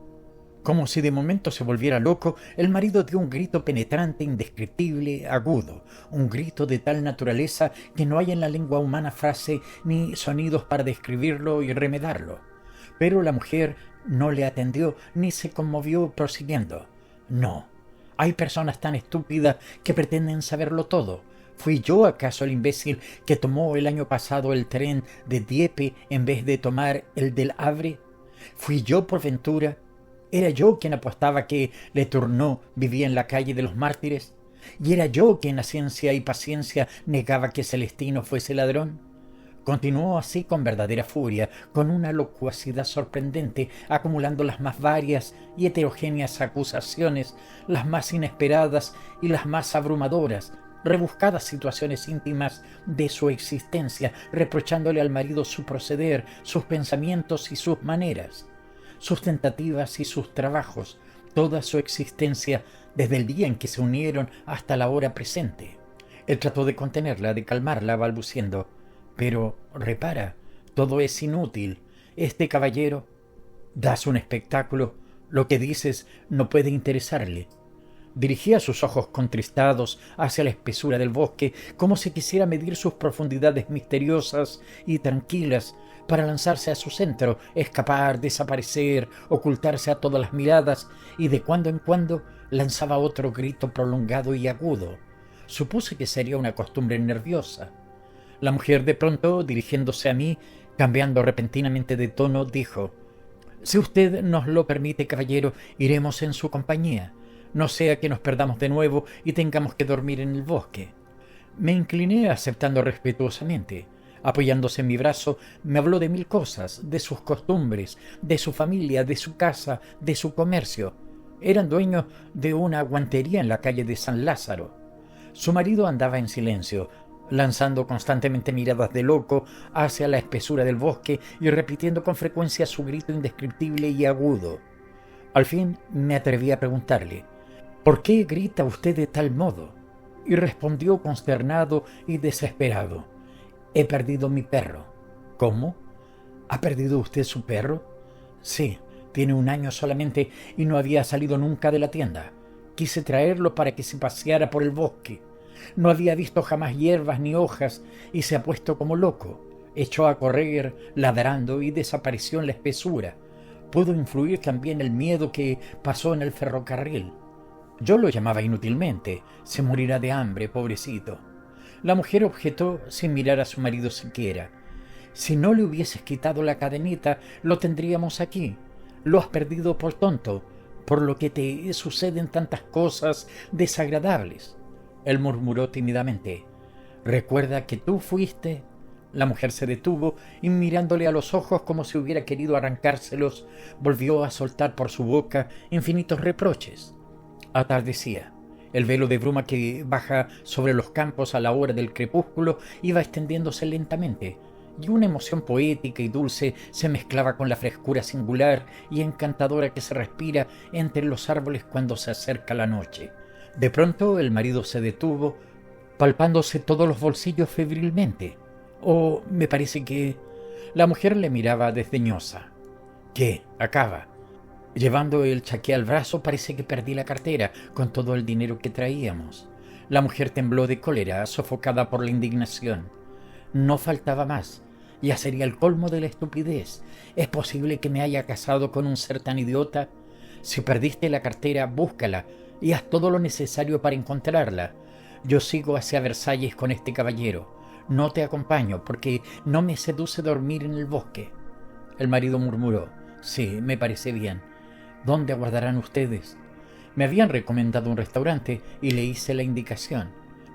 Como si de momento se volviera loco, el marido dio un grito penetrante, indescriptible, agudo, un grito de tal naturaleza que no hay en la lengua humana frase ni sonidos para describirlo y remedarlo. Pero la mujer no le atendió ni se conmovió, prosiguiendo: «No, hay personas tan estúpidas que pretenden saberlo todo. ¿Fui yo acaso el imbécil que tomó el año pasado el tren de Dieppe en vez de tomar el del Havre? ¿Fui yo por ventura? ¿Era yo quien apostaba que Le Tourneau vivía en la calle de los Mártires? ¿Y era yo quien a ciencia y paciencia negaba que Celestino fuese ladrón?». Continuó así con verdadera furia, con una locuacidad sorprendente, acumulando las más varias y heterogéneas acusaciones, las más inesperadas y las más abrumadoras, rebuscadas situaciones íntimas de su existencia, reprochándole al marido su proceder, sus pensamientos y sus maneras, sus tentativas y sus trabajos, toda su existencia desde el día en que se unieron hasta la hora presente. Él trató de contenerla, de calmarla, balbuciendo: «Pero repara, todo es inútil. Este caballero... das un espectáculo. Lo que dices no puede interesarle». Dirigía sus ojos contristados hacia la espesura del bosque, como si quisiera medir sus profundidades misteriosas y tranquilas, para lanzarse a su centro, escapar, desaparecer, ocultarse a todas las miradas, y de cuando en cuando lanzaba otro grito prolongado y agudo. Supuse que sería una costumbre nerviosa. La mujer, de pronto, dirigiéndose a mí, cambiando repentinamente de tono, dijo: «Si usted nos lo permite, caballero, iremos en su compañía. No sea que nos perdamos de nuevo y tengamos que dormir en el bosque». Me incliné aceptando respetuosamente. Apoyándose en mi brazo, me habló de mil cosas, de sus costumbres, de su familia, de su casa, de su comercio. Eran dueños de una guantería en la calle de San Lázaro. Su marido andaba en silencio, lanzando constantemente miradas de loco hacia la espesura del bosque y repitiendo con frecuencia su grito indescriptible y agudo. Al fin me atreví a preguntarle: «¿Por qué grita usted de tal modo?». Y respondió consternado y desesperado: «He perdido mi perro». «¿Cómo? ¿Ha perdido usted su perro?». «Sí, tiene 1 año solamente y no había salido nunca de la tienda. Quise traerlo para que se paseara por el bosque. No había visto jamás hierbas ni hojas y se ha puesto como loco. Echó a correr ladrando y desapareció en la espesura. Pudo influir también el miedo que pasó en el ferrocarril. Yo lo llamaba inútilmente. Se morirá de hambre, pobrecito». La mujer objetó sin mirar a su marido siquiera: «Si no le hubieses quitado la cadenita, lo tendríamos aquí. Lo has perdido por tonto, por lo que te suceden tantas cosas desagradables». Él murmuró tímidamente: «¿Recuerda que tú fuiste?». La mujer se detuvo y, mirándole a los ojos como si hubiera querido arrancárselos, volvió a soltar por su boca infinitos reproches. Atardecía. El velo de bruma que baja sobre los campos a la hora del crepúsculo iba extendiéndose lentamente, y una emoción poética y dulce se mezclaba con la frescura singular y encantadora que se respira entre los árboles cuando se acerca la noche. De pronto el marido se detuvo, palpándose todos los bolsillos febrilmente. «Oh, me parece que...». La mujer le miraba desdeñosa. «¿Qué? Acaba». «Llevando el chaqué al brazo, parece que perdí la cartera con todo el dinero que traíamos». La mujer tembló de cólera, sofocada por la indignación. No faltaba más. Ya sería el colmo de la estupidez. ¿Es posible que me haya casado con un ser tan idiota? Si perdiste la cartera, búscala y haz todo lo necesario para encontrarla. Yo sigo hacia Versalles con este caballero. No te acompaño porque no me seduce dormir en el bosque». El marido murmuró: «Sí, me parece bien. ¿Dónde aguardarán ustedes?». Me habían recomendado un restaurante y le hice la indicación.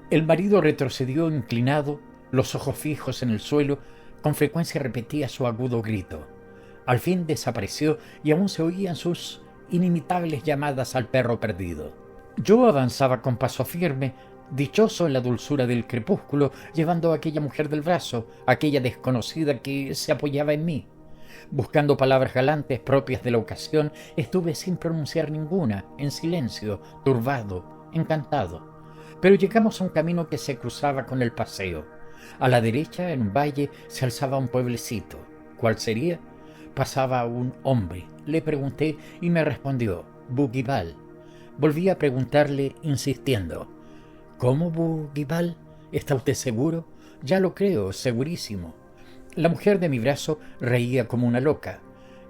El marido retrocedió inclinado, los ojos fijos en el suelo. Con frecuencia repetía su agudo grito. Al fin desapareció y aún se oían sus inimitables llamadas al perro perdido. Yo avanzaba con paso firme, dichoso en la dulzura del crepúsculo, llevando a aquella mujer del brazo, aquella desconocida que se apoyaba en mí. Buscando palabras galantes propias de la ocasión, estuve sin pronunciar ninguna, en silencio, turbado, encantado. Pero llegamos a un camino que se cruzaba con el paseo. A la derecha, en un valle, se alzaba un pueblecito. ¿Cuál sería? Pasaba un hombre. Le pregunté y me respondió: «Bougival». Volví a preguntarle, insistiendo: «¿Cómo, Bougival? ¿Está usted seguro?». «Ya lo creo, segurísimo». La mujer de mi brazo reía como una loca.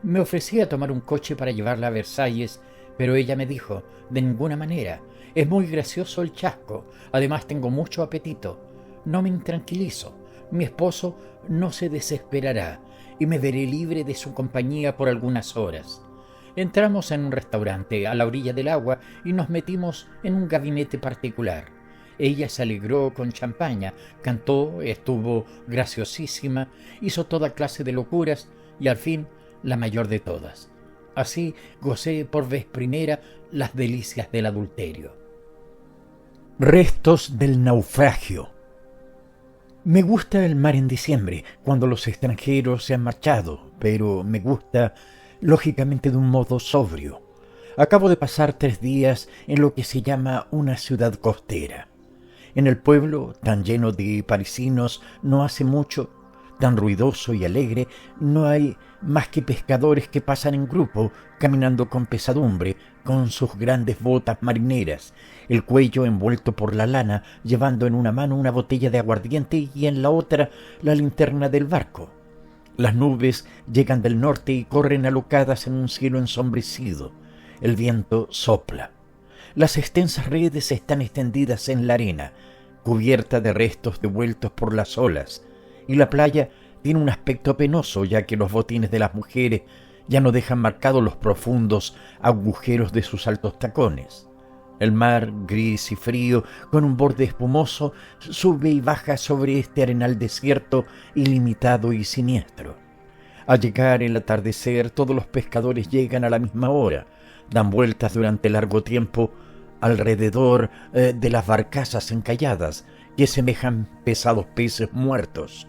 Me ofrecía tomar un coche para llevarla a Versalles, pero ella me dijo: «De ninguna manera. Es muy gracioso el chasco. Además tengo mucho apetito. No me intranquilizo. Mi esposo no se desesperará y me veré libre de su compañía por algunas horas». Entramos en un restaurante a la orilla del agua y nos metimos en un gabinete particular. Ella se alegró con champaña, cantó, estuvo graciosísima, hizo toda clase de locuras y al fin la mayor de todas. Así gocé por vez primera las delicias del adulterio. Restos del naufragio. Me gusta el mar en diciembre, cuando los extranjeros se han marchado, pero me gusta, lógicamente, de un modo sobrio. Acabo de pasar 3 días en lo que se llama una ciudad costera. En el pueblo, tan lleno de parisinos, no hace mucho, tan ruidoso y alegre, no hay más que pescadores que pasan en grupo, caminando con pesadumbre, con sus grandes botas marineras, el cuello envuelto por la lana, llevando en una mano una botella de aguardiente y en la otra la linterna del barco. Las nubes llegan del norte y corren alocadas en un cielo ensombrecido. El viento sopla. Las extensas redes están extendidas en la arena, cubierta de restos devueltos por las olas, y la playa tiene un aspecto penoso, ya que los botines de las mujeres ya no dejan marcados los profundos agujeros de sus altos tacones. El mar, gris y frío, con un borde espumoso, sube y baja sobre este arenal desierto, ilimitado y siniestro. Al llegar el atardecer, todos los pescadores llegan a la misma hora, dan vueltas durante largo tiempo alrededor de las barcazas encalladas, que semejan pesados peces muertos.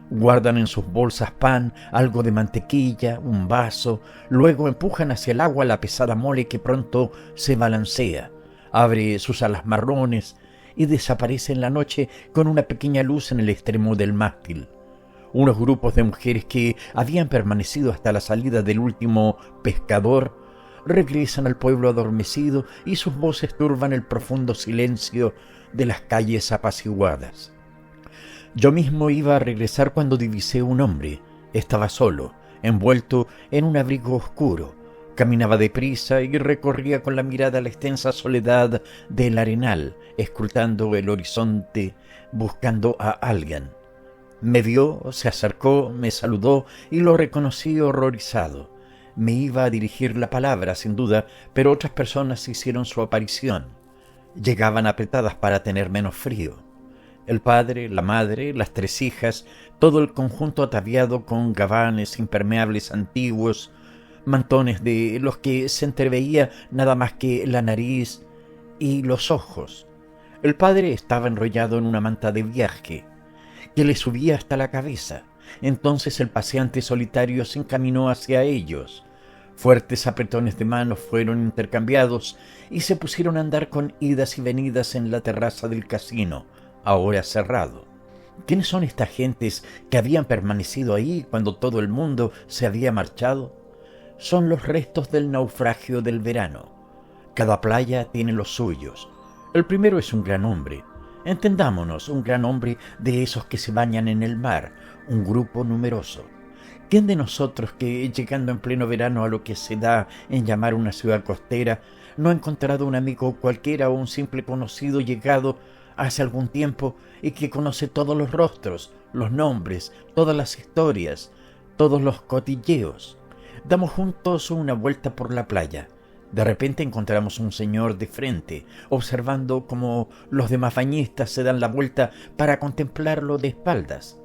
Guardan en sus bolsas pan, algo de mantequilla, un vaso, luego empujan hacia el agua la pesada mole que pronto se balancea, abre sus alas marrones y desaparece en la noche con una pequeña luz en el extremo del mástil. Unos grupos de mujeres que habían permanecido hasta la salida del último pescador regresan al pueblo adormecido y sus voces turban el profundo silencio de las calles apaciguadas. Yo mismo iba a regresar cuando divisé un hombre. Estaba solo, envuelto en un abrigo oscuro. Caminaba deprisa y recorría con la mirada la extensa soledad del arenal, escrutando el horizonte, buscando a alguien. Me vio, se acercó, me saludó y lo reconocí horrorizado. Me iba a dirigir la palabra, sin duda, pero otras personas hicieron su aparición. Llegaban apretadas para tener menos frío. El padre, la madre, las 3 hijas, todo el conjunto ataviado con gabanes impermeables antiguos, mantones de los que se entreveía nada más que la nariz y los ojos. El padre estaba enrollado en una manta de viaje que le subía hasta la cabeza. Entonces el paseante solitario se encaminó hacia ellos. Fuertes apretones de manos fueron intercambiados y se pusieron a andar con idas y venidas en la terraza del casino, ahora cerrado. ¿Quiénes son estas gentes que habían permanecido ahí cuando todo el mundo se había marchado? Son los restos del naufragio del verano. Cada playa tiene los suyos. El primero es un gran hombre. Entendámonos, un gran hombre de esos que se bañan en el mar, un grupo numeroso. ¿Quién de nosotros que, llegando en pleno verano a lo que se da en llamar una ciudad costera, no ha encontrado un amigo cualquiera o un simple conocido llegado hace algún tiempo y que conoce todos los rostros, los nombres, todas las historias, todos los cotilleos? Damos juntos una vuelta por la playa. De repente encontramos un señor de frente, observando cómo los demás bañistas se dan la vuelta para contemplarlo de espaldas.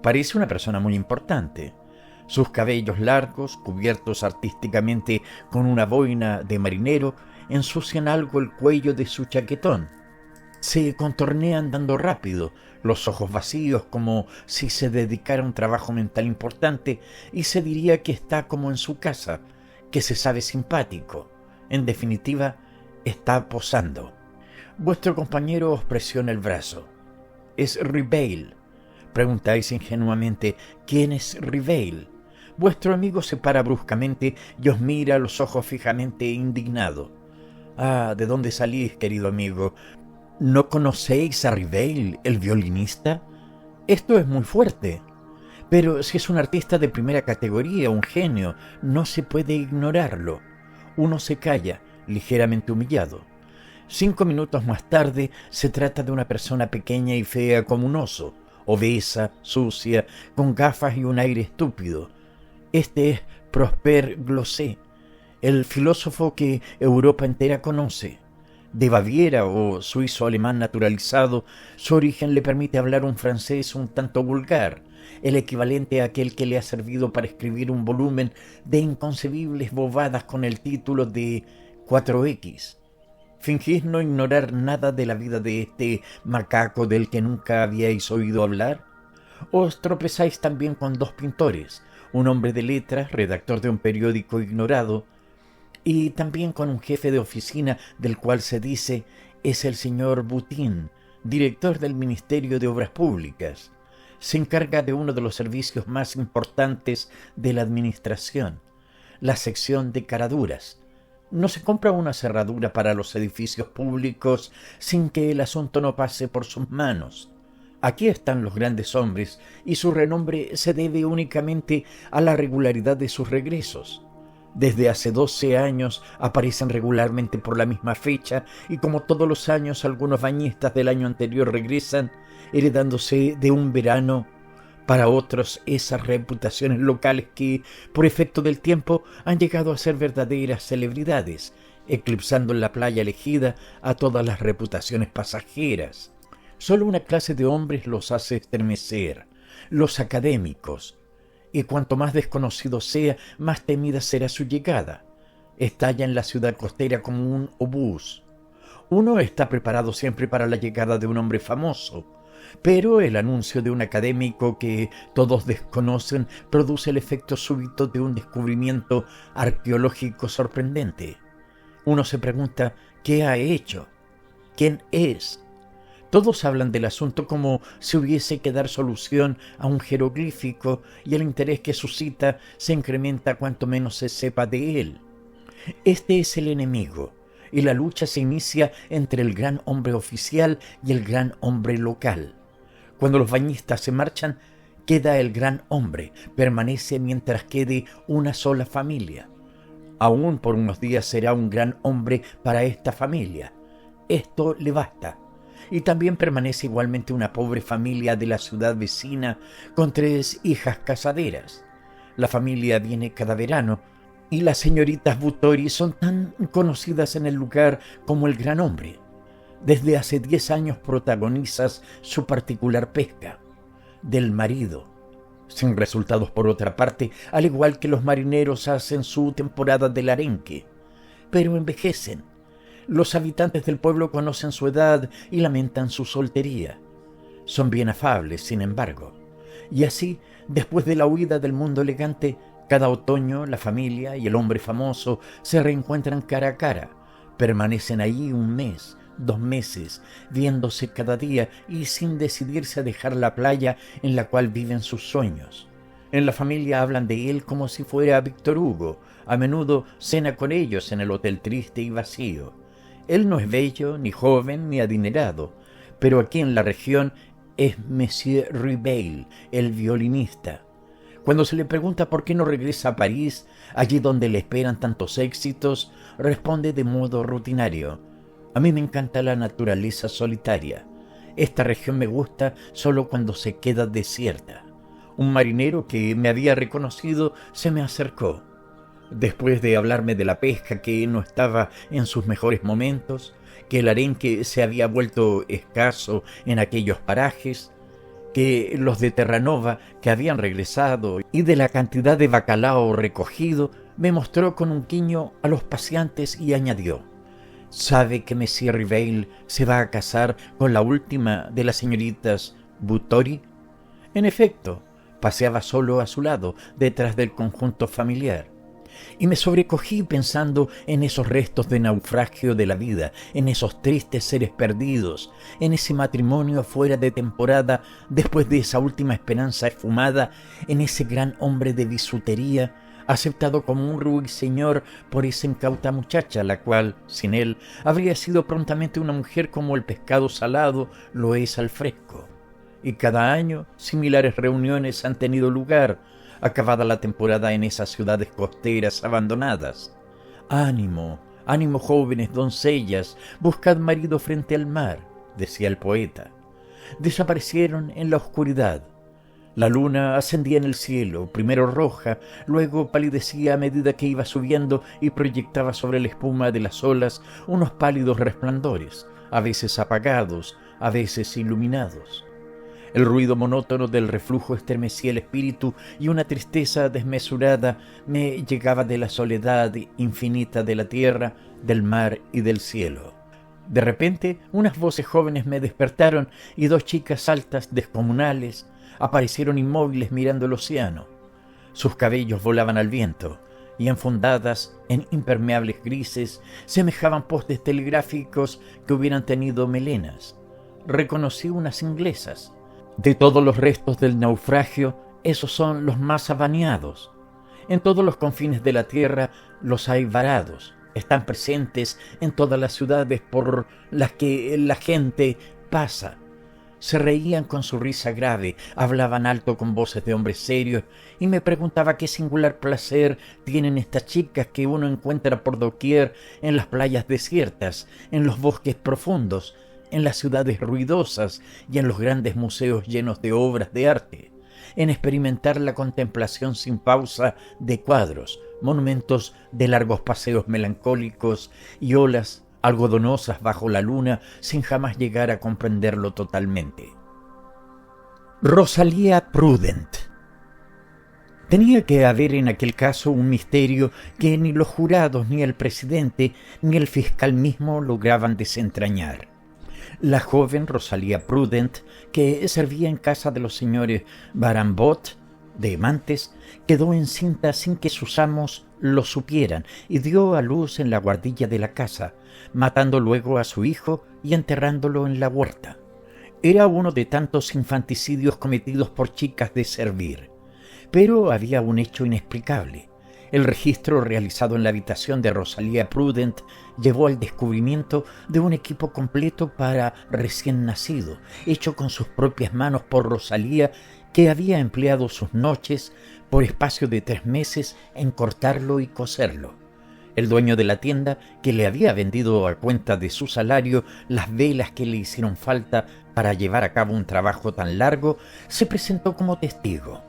Parece una persona muy importante. Sus cabellos largos, cubiertos artísticamente con una boina de marinero, ensucian algo el cuello de su chaquetón. Se contornea andando rápido, los ojos vacíos como si se dedicara a un trabajo mental importante, y se diría que está como en su casa, que se sabe simpático. En definitiva, está posando. Vuestro compañero os presiona el brazo. ¿Es Ribeil? Preguntáis ingenuamente, ¿quién es Ribeil? Vuestro amigo se para bruscamente y os mira a los ojos fijamente indignado. Ah, ¿de dónde salís, querido amigo? ¿No conocéis a Ribeil, el violinista? Esto es muy fuerte. Pero si es un artista de primera categoría, un genio, no se puede ignorarlo. Uno se calla, ligeramente humillado. 5 minutos más tarde se trata de una persona pequeña y fea como un oso, obesa, sucia, con gafas y un aire estúpido. Este es Prosper Glosé, el filósofo que Europa entera conoce. De Baviera o suizo-alemán naturalizado, su origen le permite hablar un francés un tanto vulgar, el equivalente a aquel que le ha servido para escribir un volumen de inconcebibles bobadas con el título de 4X. ¿Fingís no ignorar nada de la vida de este macaco del que nunca habíais oído hablar? ¿Os tropezáis también con 2 pintores, un hombre de letras, redactor de un periódico ignorado, y también con un jefe de oficina del cual se dice es el señor Boutin, director del Ministerio de Obras Públicas? Se encarga de uno de los servicios más importantes de la administración, la sección de caraduras. No se compra una cerradura para los edificios públicos sin que el asunto no pase por sus manos. Aquí están los grandes hombres y su renombre se debe únicamente a la regularidad de sus regresos. Desde hace 12 años aparecen regularmente por la misma fecha y como todos los años algunos bañistas del año anterior regresan, heredándose de un verano para otros esas reputaciones locales que, por efecto del tiempo, han llegado a ser verdaderas celebridades eclipsando en la playa elegida a todas las reputaciones pasajeras. Solo una clase de hombres los hace estremecer, los académicos, y cuanto más desconocido sea, más temida será su llegada. Estalla en la ciudad costera como un obús. Uno está preparado siempre para la llegada de un hombre famoso, pero el anuncio de un académico que todos desconocen produce el efecto súbito de un descubrimiento arqueológico sorprendente. Uno se pregunta, ¿qué ha hecho? ¿Quién es? Todos hablan del asunto como si hubiese que dar solución a un jeroglífico y el interés que suscita se incrementa cuanto menos se sepa de él. Este es el enemigo, y la lucha se inicia entre el gran hombre oficial y el gran hombre local. Cuando los bañistas se marchan, queda el gran hombre, permanece mientras quede una sola familia. Aún por unos días será un gran hombre para esta familia. Esto le basta. Y también permanece igualmente una pobre familia de la ciudad vecina con 3 hijas casaderas. La familia viene cada verano y las señoritas Butori son tan conocidas en el lugar como el gran hombre. Desde hace 10 años protagonizas su particular pesca, del marido, sin resultados por otra parte, al igual que los marineros hacen su temporada del arenque, pero envejecen. Los habitantes del pueblo conocen su edad y lamentan su soltería. Son bien afables, sin embargo. Y así, después de la huida del mundo elegante, cada otoño la familia y el hombre famoso se reencuentran cara a cara. Permanecen allí 1 mes, 2 meses, viéndose cada día y sin decidirse a dejar la playa en la cual viven sus sueños. En la familia hablan de él como si fuera Víctor Hugo. A menudo cena con ellos en el hotel triste y vacío. Él no es bello, ni joven, ni adinerado, pero aquí en la región es Monsieur Ribeil, el violinista. Cuando se le pregunta por qué no regresa a París, allí donde le esperan tantos éxitos, responde de modo rutinario: a mí me encanta la naturaleza solitaria. Esta región me gusta solo cuando se queda desierta. Un marinero que me había reconocido se me acercó. Después de hablarme de la pesca que no estaba en sus mejores momentos, que el arenque se había vuelto escaso en aquellos parajes, que los de Terranova que habían regresado y de la cantidad de bacalao recogido, me mostró con un guiño a los paseantes y añadió: ¿sabe que Monsieur Ribeil se va a casar con la última de las señoritas Butori? En efecto, paseaba solo a su lado, detrás del conjunto familiar. Y me sobrecogí pensando en esos restos de naufragio de la vida, en esos tristes seres perdidos, en ese matrimonio fuera de temporada después de esa última esperanza esfumada, en ese gran hombre de bisutería, aceptado como un ruiseñor por esa incauta muchacha, la cual, sin él, habría sido prontamente una mujer como el pescado salado lo es al fresco. Y cada año similares reuniones han tenido lugar, acabada la temporada en esas ciudades costeras abandonadas. Ánimo, ánimo jóvenes doncellas, buscad marido frente al mar, decía el poeta. Desaparecieron en la oscuridad. La luna ascendía en el cielo, primero roja, luego palidecía a medida que iba subiendo y proyectaba sobre la espuma de las olas unos pálidos resplandores, a veces apagados, a veces iluminados. El ruido monótono del reflujo estremecía el espíritu y una tristeza desmesurada me llegaba de la soledad infinita de la tierra, del mar y del cielo. De repente, unas voces jóvenes me despertaron y 2 chicas altas, descomunales, aparecieron inmóviles mirando el océano. Sus cabellos volaban al viento y, enfundadas en impermeables grises, semejaban postes telegráficos que hubieran tenido melenas. Reconocí unas inglesas. De todos los restos del naufragio, esos son los más avaneados. En todos los confines de la tierra los hay varados. Están presentes en todas las ciudades por las que la gente pasa. Se reían con su risa grave, hablaban alto con voces de hombres serios, y me preguntaba qué singular placer tienen estas chicas que uno encuentra por doquier en las playas desiertas, en los bosques profundos, en las ciudades ruidosas y en los grandes museos llenos de obras de arte. en experimentar la contemplación sin pausa de cuadros, monumentos de largos paseos melancólicos y olas algodonosas bajo la luna sin jamás llegar a comprenderlo totalmente. Rosalía Prudent. Tenía que haber en aquel caso un misterio que ni los jurados, ni el presidente, ni el fiscal mismo lograban desentrañar. La joven Rosalía Prudent, que servía en casa de los señores Barambot, de Mantes, quedó encinta sin que sus amos lo supieran y dio a luz en la guardilla de la casa, matando luego a su hijo y enterrándolo en la huerta. Era uno de tantos infanticidios cometidos por chicas de servir. Pero había un hecho inexplicable. El registro realizado en la habitación de Rosalía Prudent llevó al descubrimiento de un equipo completo para recién nacido, hecho con sus propias manos por Rosalía, que había empleado sus noches por espacio de 3 meses en cortarlo y coserlo. El dueño de la tienda, que le había vendido a cuenta de su salario las velas que le hicieron falta para llevar a cabo un trabajo tan largo, se presentó como testigo.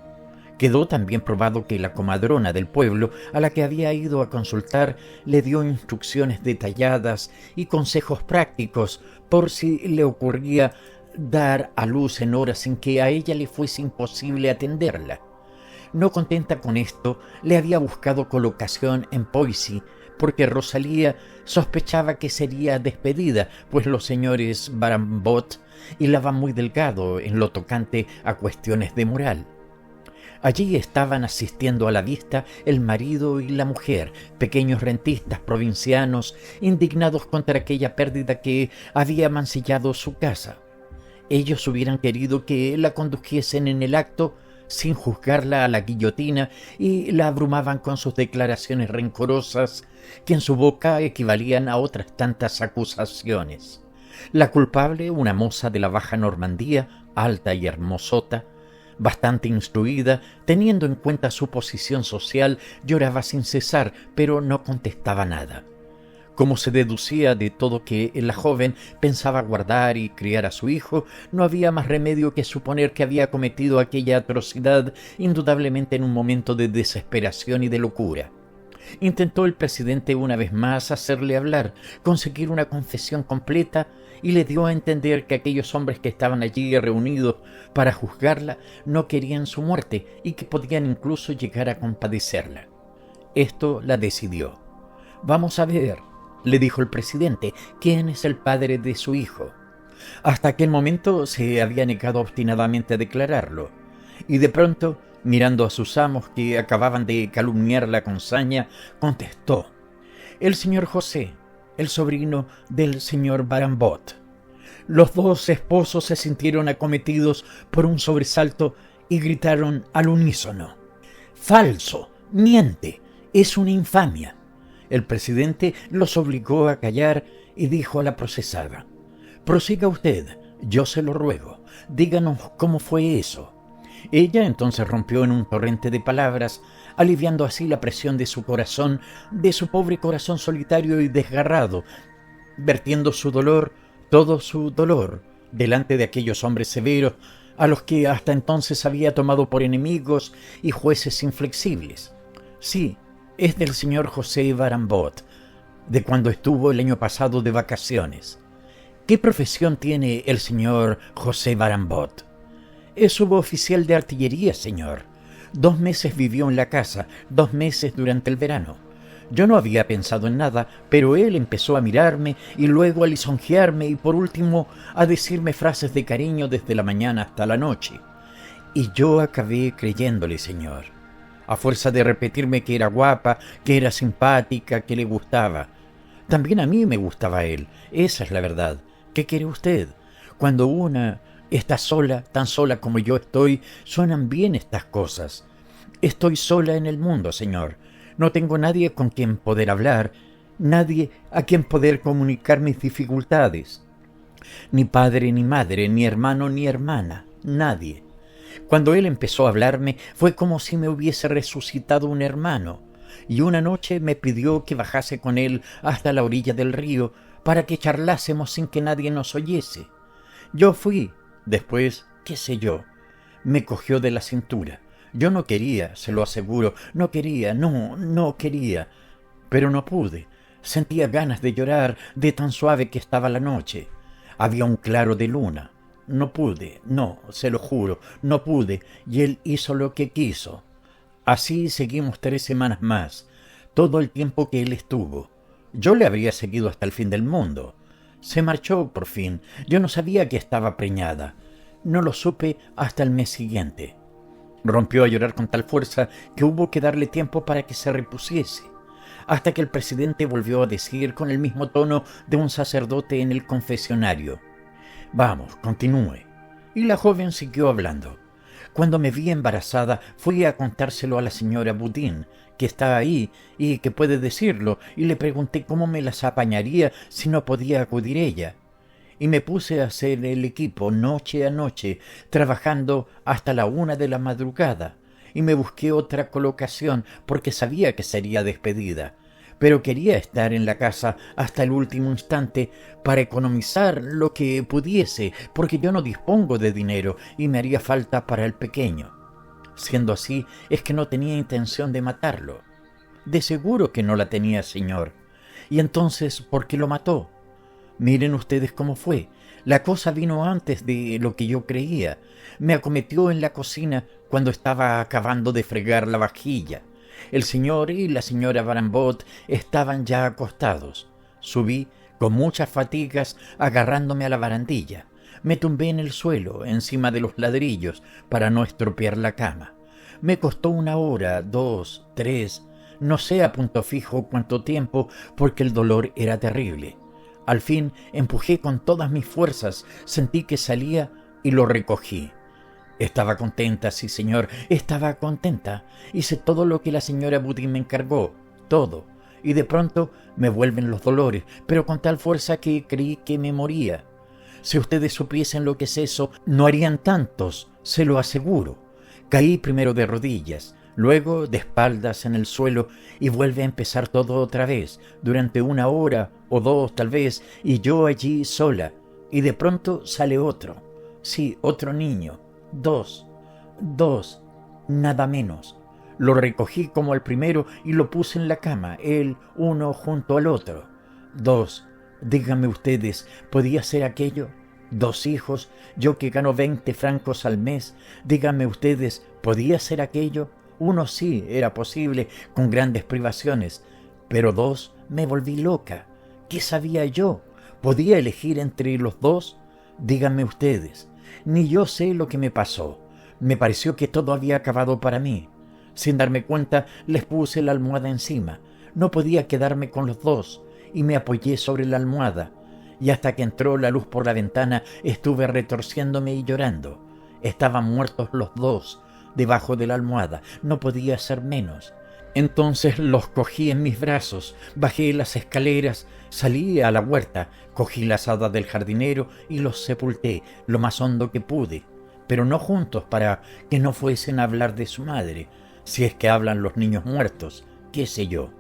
Quedó también probado que la comadrona del pueblo, a la que había ido a consultar, le dio instrucciones detalladas y consejos prácticos por si le ocurría dar a luz en horas en que a ella le fuese imposible atenderla. No contenta con esto, le había buscado colocación en Poissy, porque Rosalía sospechaba que sería despedida, pues los señores Barambot hilaban muy delgado en lo tocante a cuestiones de moral. Allí estaban asistiendo a la vista el marido y la mujer, pequeños rentistas provincianos, indignados contra aquella pérdida que había mancillado su casa. Ellos hubieran querido que la condujesen en el acto sin juzgarla a la guillotina y la abrumaban con sus declaraciones rencorosas que en su boca equivalían a otras tantas acusaciones. La culpable, una moza de la Baja Normandía, alta y hermosota, bastante instruida, teniendo en cuenta su posición social, lloraba sin cesar, pero no contestaba nada. Como se deducía de todo que la joven pensaba guardar y criar a su hijo, no había más remedio que suponer que había cometido aquella atrocidad, indudablemente en un momento de desesperación y de locura. Intentó el presidente una vez más hacerle hablar, conseguir una confesión completa, y le dio a entender que aquellos hombres que estaban allí reunidos para juzgarla no querían su muerte y que podían incluso llegar a compadecerla. Esto la decidió. «Vamos a ver», le dijo el presidente, «quién es el padre de su hijo». Hasta aquel momento se había negado obstinadamente a declararlo, y de pronto, mirando a sus amos que acababan de calumniarla con saña, contestó: «El señor José, el sobrino del señor Barambot». Los dos esposos se sintieron acometidos por un sobresalto y gritaron al unísono: «¡Falso! ¡Miente! ¡Es una infamia!». El presidente los obligó a callar y dijo a la procesada: «Prosiga usted, yo se lo ruego. Díganos cómo fue eso». Ella entonces rompió en un torrente de palabras, aliviando así la presión de su corazón, de su pobre corazón solitario y desgarrado, vertiendo su dolor, todo su dolor, delante de aquellos hombres severos, a los que hasta entonces había tomado por enemigos y jueces inflexibles. Sí, es del señor José Barambot, de cuando estuvo el año pasado de vacaciones. ¿Qué profesión tiene el señor José Barambot? Es suboficial de artillería, señor. 2 meses vivió en la casa, 2 meses durante el verano. Yo no había pensado en nada, pero él empezó a mirarme y luego a lisonjearme y por último a decirme frases de cariño desde la mañana hasta la noche. Y yo acabé creyéndole, señor. A fuerza de repetirme que era guapa, que era simpática, que le gustaba. También a mí me gustaba él, esa es la verdad. ¿Qué quiere usted? Cuando una está sola, tan sola como yo estoy, suenan bien estas cosas. Estoy sola en el mundo, señor. No tengo nadie con quien poder hablar, nadie a quien poder comunicar mis dificultades. Ni padre ni madre, ni hermano ni hermana, nadie. Cuando él empezó a hablarme, fue como si me hubiese resucitado un hermano, y una noche me pidió que bajase con él hasta la orilla del río para que charlásemos sin que nadie nos oyese. Yo fui. Después, qué sé yo, Me cogió de la cintura. Yo no quería, se lo aseguro, no quería, no quería. Pero no pude. Sentía ganas de llorar de tan suave que estaba la noche. Había un claro de luna. No pude, no, se lo juro, no pude, y él hizo lo que quiso. Así seguimos 3 semanas más, todo el tiempo que él estuvo. Yo le habría seguido hasta el fin del mundo. Se marchó por fin. Yo no sabía que estaba preñada. No lo supe hasta el mes siguiente. Rompió a llorar con tal fuerza que hubo que darle tiempo para que se repusiese, hasta que el presidente volvió a decir con el mismo tono de un sacerdote en el confesionario: «Vamos, continúe». Y la joven siguió hablando. Cuando me vi embarazada, fui a contárselo a la señora Boudin, que está ahí y que puede decirlo, y le pregunté cómo me las apañaría si no podía acudir ella. Y me puse a hacer el equipo noche a noche, trabajando hasta la 1 de la madrugada, y me busqué otra colocación porque sabía que sería despedida, pero quería estar en la casa hasta el último instante para economizar lo que pudiese, porque yo no dispongo de dinero y me haría falta para el pequeño. Siendo así, es que no tenía intención de matarlo. De seguro que no la tenía, señor. Y entonces, ¿por qué lo mató? Miren ustedes cómo fue. La cosa vino antes de lo que yo creía. Me acometió en la cocina cuando estaba acabando de fregar la vajilla. El señor y la señora Barambot estaban ya acostados. Subí con muchas fatigas agarrándome a la barandilla. Me tumbé en el suelo, encima de los ladrillos, para no estropear la cama. Me costó 1 hora, 2, 3, no sé a punto fijo cuánto tiempo, porque el dolor era terrible. Al fin empujé con todas mis fuerzas, sentí que salía y lo recogí. Estaba contenta, sí señor, estaba contenta. Hice todo lo que la señora Boudin me encargó, todo. Y de pronto me vuelven los dolores, pero con tal fuerza que creí que me moría. Si ustedes supiesen lo que es eso, no harían tantos, se lo aseguro. Caí primero de rodillas, luego de espaldas en el suelo, y vuelve a empezar todo otra vez, durante 1 hora o 2 tal vez, y yo allí sola. Y de pronto sale otro, sí, otro niño. 2, nada menos. Lo recogí como al primero y lo puse en la cama, él uno junto al otro. 2, díganme ustedes, ¿podía ser aquello? 2 hijos, yo que gano 20 francos al mes, díganme ustedes, ¿podía ser aquello? 1 sí, era posible, con grandes privaciones, pero 2 me volví loca. ¿Qué sabía yo? ¿Podía elegir entre los 2? Díganme ustedes. Ni yo sé lo que me pasó. Me pareció que todo había acabado para mí. Sin darme cuenta, les puse la almohada encima. No podía quedarme con los 2, y me apoyé sobre la almohada. Y hasta que entró la luz por la ventana, estuve retorciéndome y llorando. Estaban muertos los 2, debajo de la almohada. No podía ser menos. Entonces los cogí en mis brazos, bajé las escaleras, salí a la huerta, cogí las hadas del jardinero y los sepulté lo más hondo que pude, pero no juntos para que no fuesen a hablar de su madre, si es que hablan los niños muertos, qué sé yo.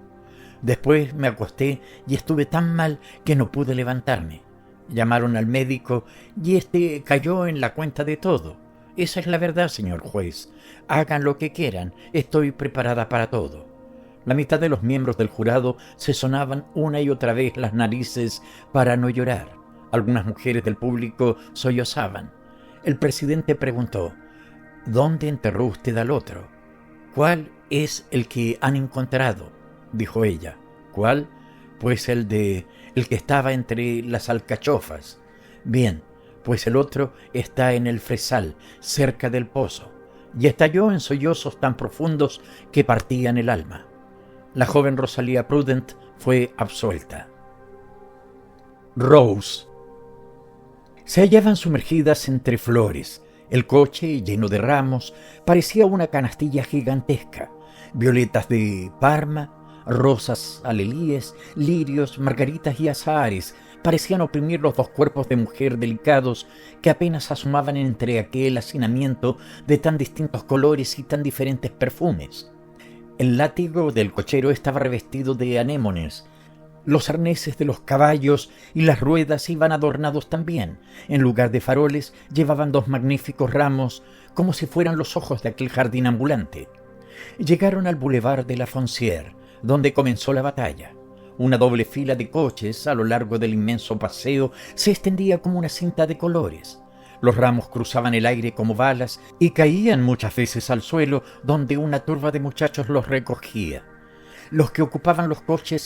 Después me acosté y estuve tan mal que no pude levantarme. Llamaron al médico y éste cayó en la cuenta de todo. Esa es la verdad, señor juez. Hagan lo que quieran, estoy preparada para todo. La mitad de los miembros del jurado se sonaban una y otra vez las narices para no llorar. Algunas mujeres del público sollozaban. El presidente preguntó: ¿dónde enterró usted al otro? ¿Cuál es el que han encontrado?, dijo ella. ¿Cuál? Pues el que estaba entre las alcachofas. Bien, pues el otro está en el fresal, cerca del pozo, y estalló en sollozos tan profundos que partían el alma. La joven Rosalía Prudent fue absuelta. Rose. Se hallaban sumergidas entre flores. El coche, lleno de ramos, parecía una canastilla gigantesca. Violetas de Parma, rosas alelíes, lirios, margaritas y azahares parecían oprimir los 2 cuerpos de mujer delicados que apenas asomaban entre aquel hacinamiento de tan distintos colores y tan diferentes perfumes. El látigo del cochero estaba revestido de anémones. Los arneses de los caballos y las ruedas iban adornados también. En lugar de faroles, llevaban dos magníficos ramos, como si fueran los ojos de aquel jardín ambulante. Llegaron al Boulevard de la Foncière, donde comenzó la batalla. Una doble fila de coches a lo largo del inmenso paseo se extendía como una cinta de colores. Los ramos cruzaban el aire como balas y caían muchas veces al suelo, donde una turba de muchachos los recogía. Los que ocupaban los coches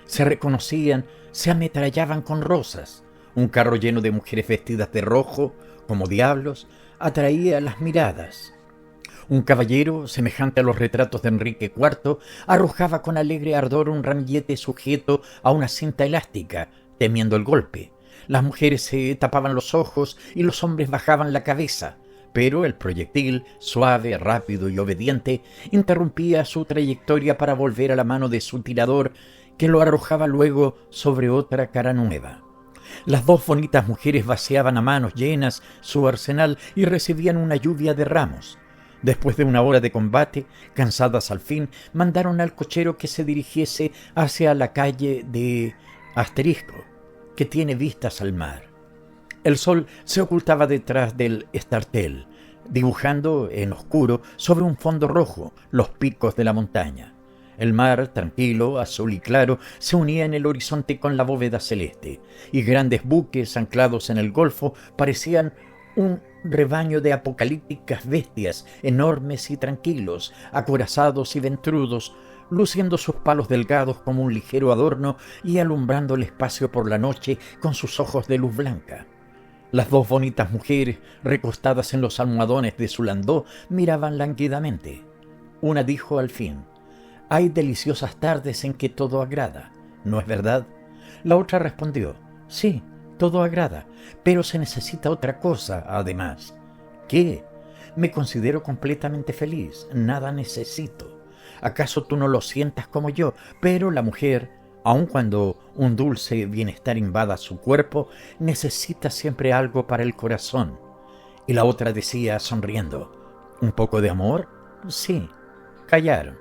se reconocían, se ametrallaban con rosas. Un carro lleno de mujeres vestidas de rojo, como diablos, atraía las miradas. Un caballero, semejante a los retratos de Enrique IV, arrojaba con alegre ardor un ramillete sujeto a una cinta elástica, temiendo el golpe. Las mujeres se tapaban los ojos y los hombres bajaban la cabeza, pero el proyectil, suave, rápido y obediente, interrumpía su trayectoria para volver a la mano de su tirador, que lo arrojaba luego sobre otra cara nueva. Las dos bonitas mujeres vaciaban a manos llenas su arsenal y recibían una lluvia de ramos. Después de una hora de combate, cansadas al fin, mandaron al cochero que se dirigiese hacia la calle de Asterisco, que tiene vistas al mar. El sol se ocultaba detrás del Estartel, dibujando en oscuro sobre un fondo rojo los picos de la montaña. El mar, tranquilo, azul y claro, se unía en el horizonte con la bóveda celeste, y grandes buques anclados en el golfo parecían un rebaño de apocalípticas bestias, enormes y tranquilos, acorazados y ventrudos, luciendo sus palos delgados como un ligero adorno y alumbrando el espacio por la noche con sus ojos de luz blanca. Las dos bonitas mujeres, recostadas en los almohadones de su landó, miraban lánguidamente. Una dijo al fin: «Hay deliciosas tardes en que todo agrada, ¿no es verdad?» La otra respondió: «Sí, todo agrada, pero se necesita otra cosa, además». «¿Qué?» «Me considero completamente feliz, nada necesito. ¿Acaso tú no lo sientas como yo?» Pero la mujer, aun cuando un dulce bienestar invada su cuerpo, necesita siempre algo para el corazón. Y la otra decía, sonriendo: «¿Un poco de amor?» «Sí». Callaron.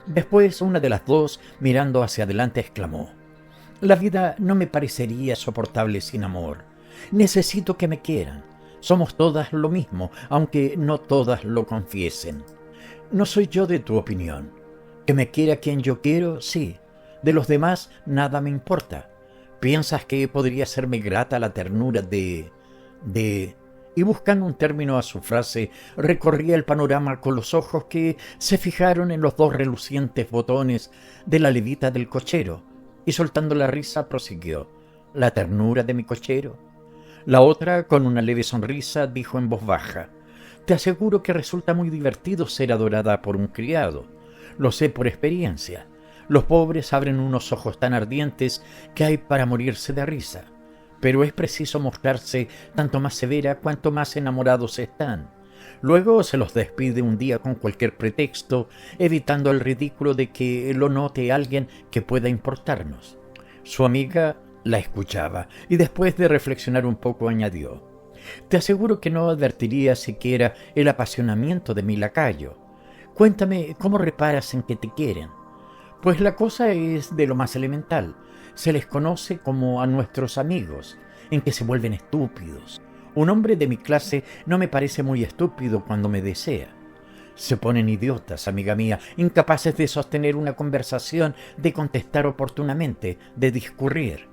Después una de las dos, mirando hacia adelante, exclamó: «La vida no me parecería soportable sin amor. Necesito que me quieran. Somos todas lo mismo, aunque no todas lo confiesen. No soy yo de tu opinión. Que me quiera quien yo quiero, sí. De los demás nada me importa. ¿Piensas que podría serme grata la ternura de...?» Y buscando un término a su frase, recorría el panorama con los ojos que se fijaron en los dos relucientes botones de la levita del cochero, y soltando la risa prosiguió: «¿La ternura de mi cochero?» La otra, con una leve sonrisa, dijo en voz baja: «Te aseguro que resulta muy divertido ser adorada por un criado. Lo sé por experiencia. Los pobres abren unos ojos tan ardientes que hay para morirse de risa. Pero es preciso mostrarse tanto más severa cuanto más enamorados están. Luego se los despide un día con cualquier pretexto, evitando el ridículo de que lo note alguien que pueda importarnos». Su amiga la escuchaba y después de reflexionar un poco añadió: «Te aseguro que no advertiría siquiera el apasionamiento de mi lacayo. Cuéntame cómo reparas en que te quieren». «Pues la cosa es de lo más elemental. Se les conoce como a nuestros amigos, en que se vuelven estúpidos. Un hombre de mi clase no me parece muy estúpido cuando me desea. Se ponen idiotas, amiga mía, incapaces de sostener una conversación, de contestar oportunamente, de discurrir.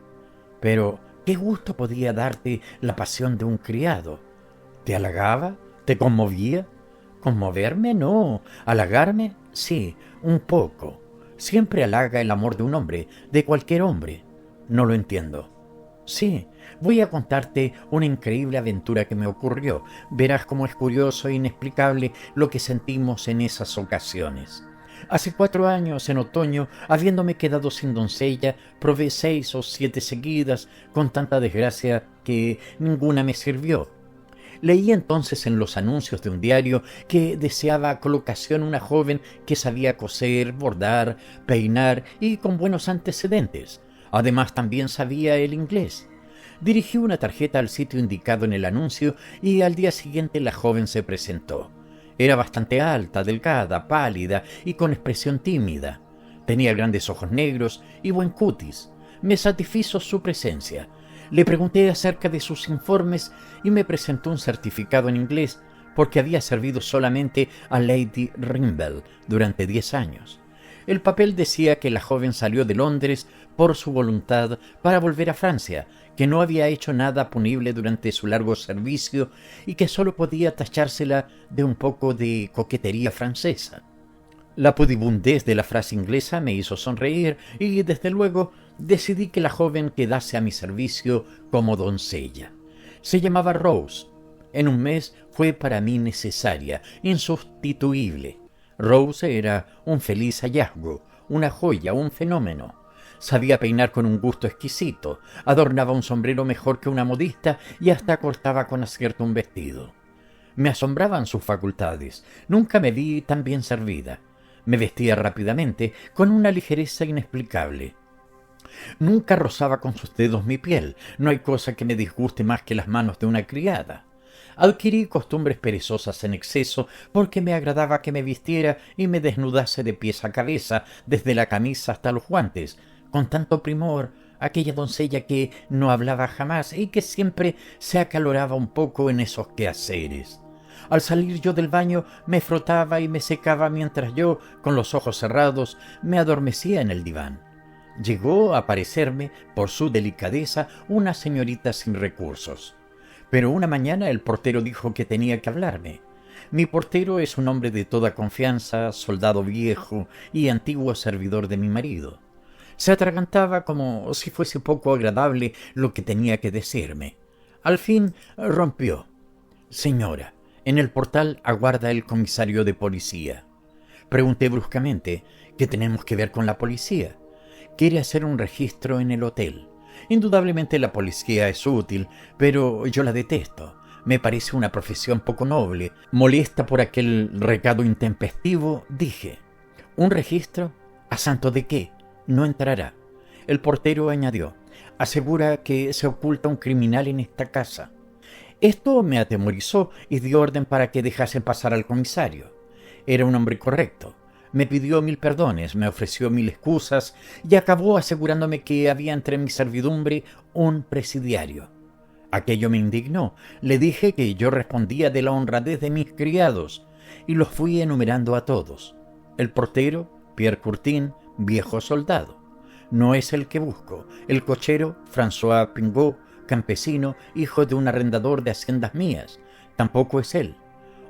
Pero, ¿qué gusto podía darte la pasión de un criado? ¿Te halagaba? ¿Te conmovía?» «¿Conmoverme? No. ¿Halagarme? Sí, un poco. Siempre halaga el amor de un hombre, de cualquier hombre». «No lo entiendo». «Sí, voy a contarte una increíble aventura que me ocurrió. Verás cómo es curioso e inexplicable lo que sentimos en esas ocasiones. Hace 4 años, en otoño, habiéndome quedado sin doncella, probé 6 o 7 seguidas, con tanta desgracia que ninguna me sirvió. Leí entonces en los anuncios de un diario que deseaba colocación una joven que sabía coser, bordar, peinar y con buenos antecedentes. Además, también sabía el inglés. Dirigí una tarjeta al sitio indicado en el anuncio y al día siguiente la joven se presentó. Era bastante alta, delgada, pálida y con expresión tímida. Tenía grandes ojos negros y buen cutis. Me satisfizo su presencia. Le pregunté acerca de sus informes y me presentó un certificado en inglés porque había servido solamente a Lady Rimble durante 10 años. El papel decía que la joven salió de Londres por su voluntad para volver a Francia, que no había hecho nada punible durante su largo servicio y que sólo podía tachársela de un poco de coquetería francesa. La pudibundez de la frase inglesa me hizo sonreír y, desde luego, decidí que la joven quedase a mi servicio como doncella. Se llamaba Rose. En un mes fue para mí necesaria, insustituible. Rose era un feliz hallazgo, una joya, un fenómeno. Sabía peinar con un gusto exquisito, adornaba un sombrero mejor que una modista y hasta cortaba con acierto un vestido. Me asombraban sus facultades. Nunca me vi tan bien servida. Me vestía rápidamente, con una ligereza inexplicable. Nunca rozaba con sus dedos mi piel. No hay cosa que me disguste más que las manos de una criada. Adquirí costumbres perezosas en exceso porque me agradaba que me vistiera y me desnudase de pies a cabeza, desde la camisa hasta los guantes, con tanto primor, aquella doncella que no hablaba jamás y que siempre se acaloraba un poco en esos quehaceres. Al salir yo del baño me frotaba y me secaba mientras yo, con los ojos cerrados, me adormecía en el diván. Llegó a parecerme, por su delicadeza, una señorita sin recursos. Pero una mañana el portero dijo que tenía que hablarme. Mi portero es un hombre de toda confianza, soldado viejo y antiguo servidor de mi marido. Se atragantaba como si fuese poco agradable lo que tenía que decirme. Al fin rompió. «Señora, en el portal aguarda el comisario de policía». Pregunté bruscamente: «¿Qué tenemos que ver con la policía?» «Quiere hacer un registro en el hotel». Indudablemente la policía es útil, pero yo la detesto. Me parece una profesión poco noble. Molesta por aquel recado intempestivo, dije: «¿Un registro? ¿A santo de qué? No entrará». El portero añadió: «Asegura que se oculta un criminal en esta casa». Esto me atemorizó y dio orden para que dejasen pasar al comisario. Era un hombre correcto. Me pidió 1000 perdones, me ofreció 1000 excusas y acabó asegurándome que había entre mi servidumbre un presidiario. Aquello me indignó. Le dije que yo respondía de la honradez de mis criados y los fui enumerando a todos. El portero, Pierre Curtin, viejo soldado. No es el que busco. El cochero, François Pingot, campesino, hijo de un arrendador de haciendas mías. Tampoco es él.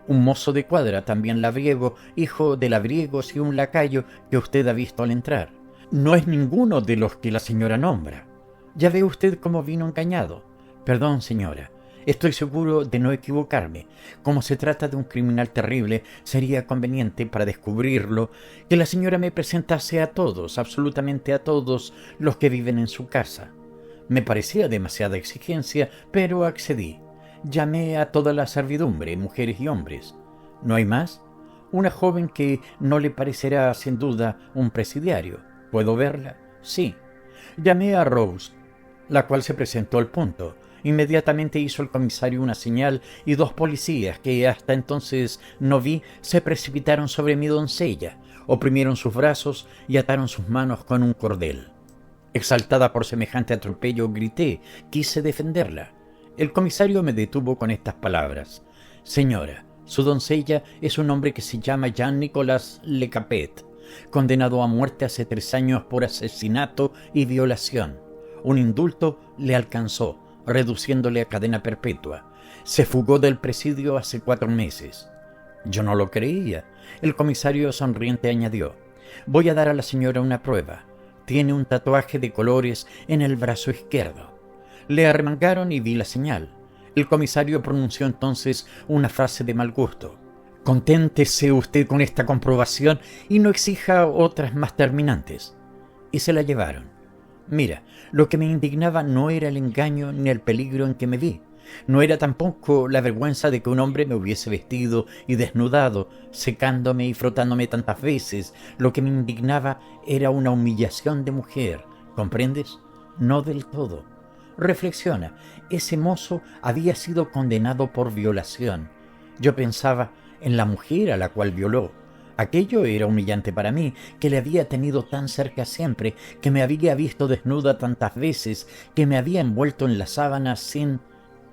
Un mozo de cuadra, también labriego, hijo de labriegos y un lacayo que usted ha visto al entrar. No es ninguno de los que la señora nombra. Ya ve usted cómo vino engañado. Perdón, señora. Estoy seguro de no equivocarme. Como se trata de un criminal terrible, sería conveniente, para descubrirlo, que la señora me presentase a todos, absolutamente a todos, los que viven en su casa. Me parecía demasiada exigencia, pero accedí. Llamé a toda la servidumbre, mujeres y hombres. ¿No hay más? Una joven que no le parecerá, sin duda, un presidiario. ¿Puedo verla? Sí. Llamé a Rose, la cual se presentó al punto. Inmediatamente hizo el comisario una señal y 2 policías, que hasta entonces no vi, se precipitaron sobre mi doncella, oprimieron sus brazos y ataron sus manos con un cordel. Exaltada por semejante atropello, grité, quise defenderla. El comisario me detuvo con estas palabras: «Señora, su doncella es un hombre que se llama Jean-Nicolas Le Capet, condenado a muerte hace 3 años por asesinato y violación. Un indulto le alcanzó, reduciéndole a cadena perpetua. Se fugó del presidio hace 4 meses». Yo no lo creía. El comisario sonriente añadió: «Voy a dar a la señora una prueba. Tiene un tatuaje de colores en el brazo izquierdo». Le arremangaron y vi la señal. El comisario pronunció entonces una frase de mal gusto: «Conténtese usted con esta comprobación y no exija otras más terminantes». Y se la llevaron. Mira, lo que me indignaba no era el engaño ni el peligro en que me vi. No era tampoco la vergüenza de que un hombre me hubiese vestido y desnudado, secándome y frotándome tantas veces. Lo que me indignaba era una humillación de mujer. ¿Comprendes? No del todo. Reflexiona, ese mozo había sido condenado por violación. Yo pensaba en la mujer a la cual violó. Aquello era humillante para mí, que le había tenido tan cerca siempre, que me había visto desnuda tantas veces, que me había envuelto en la sábana sin...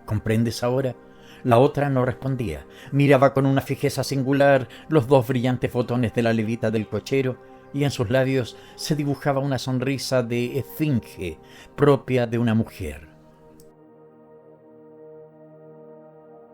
¿Comprendes ahora? La otra no respondía. Miraba con una fijeza singular los dos brillantes botones de la levita del cochero, y en sus labios se dibujaba una sonrisa de esfinge propia de una mujer.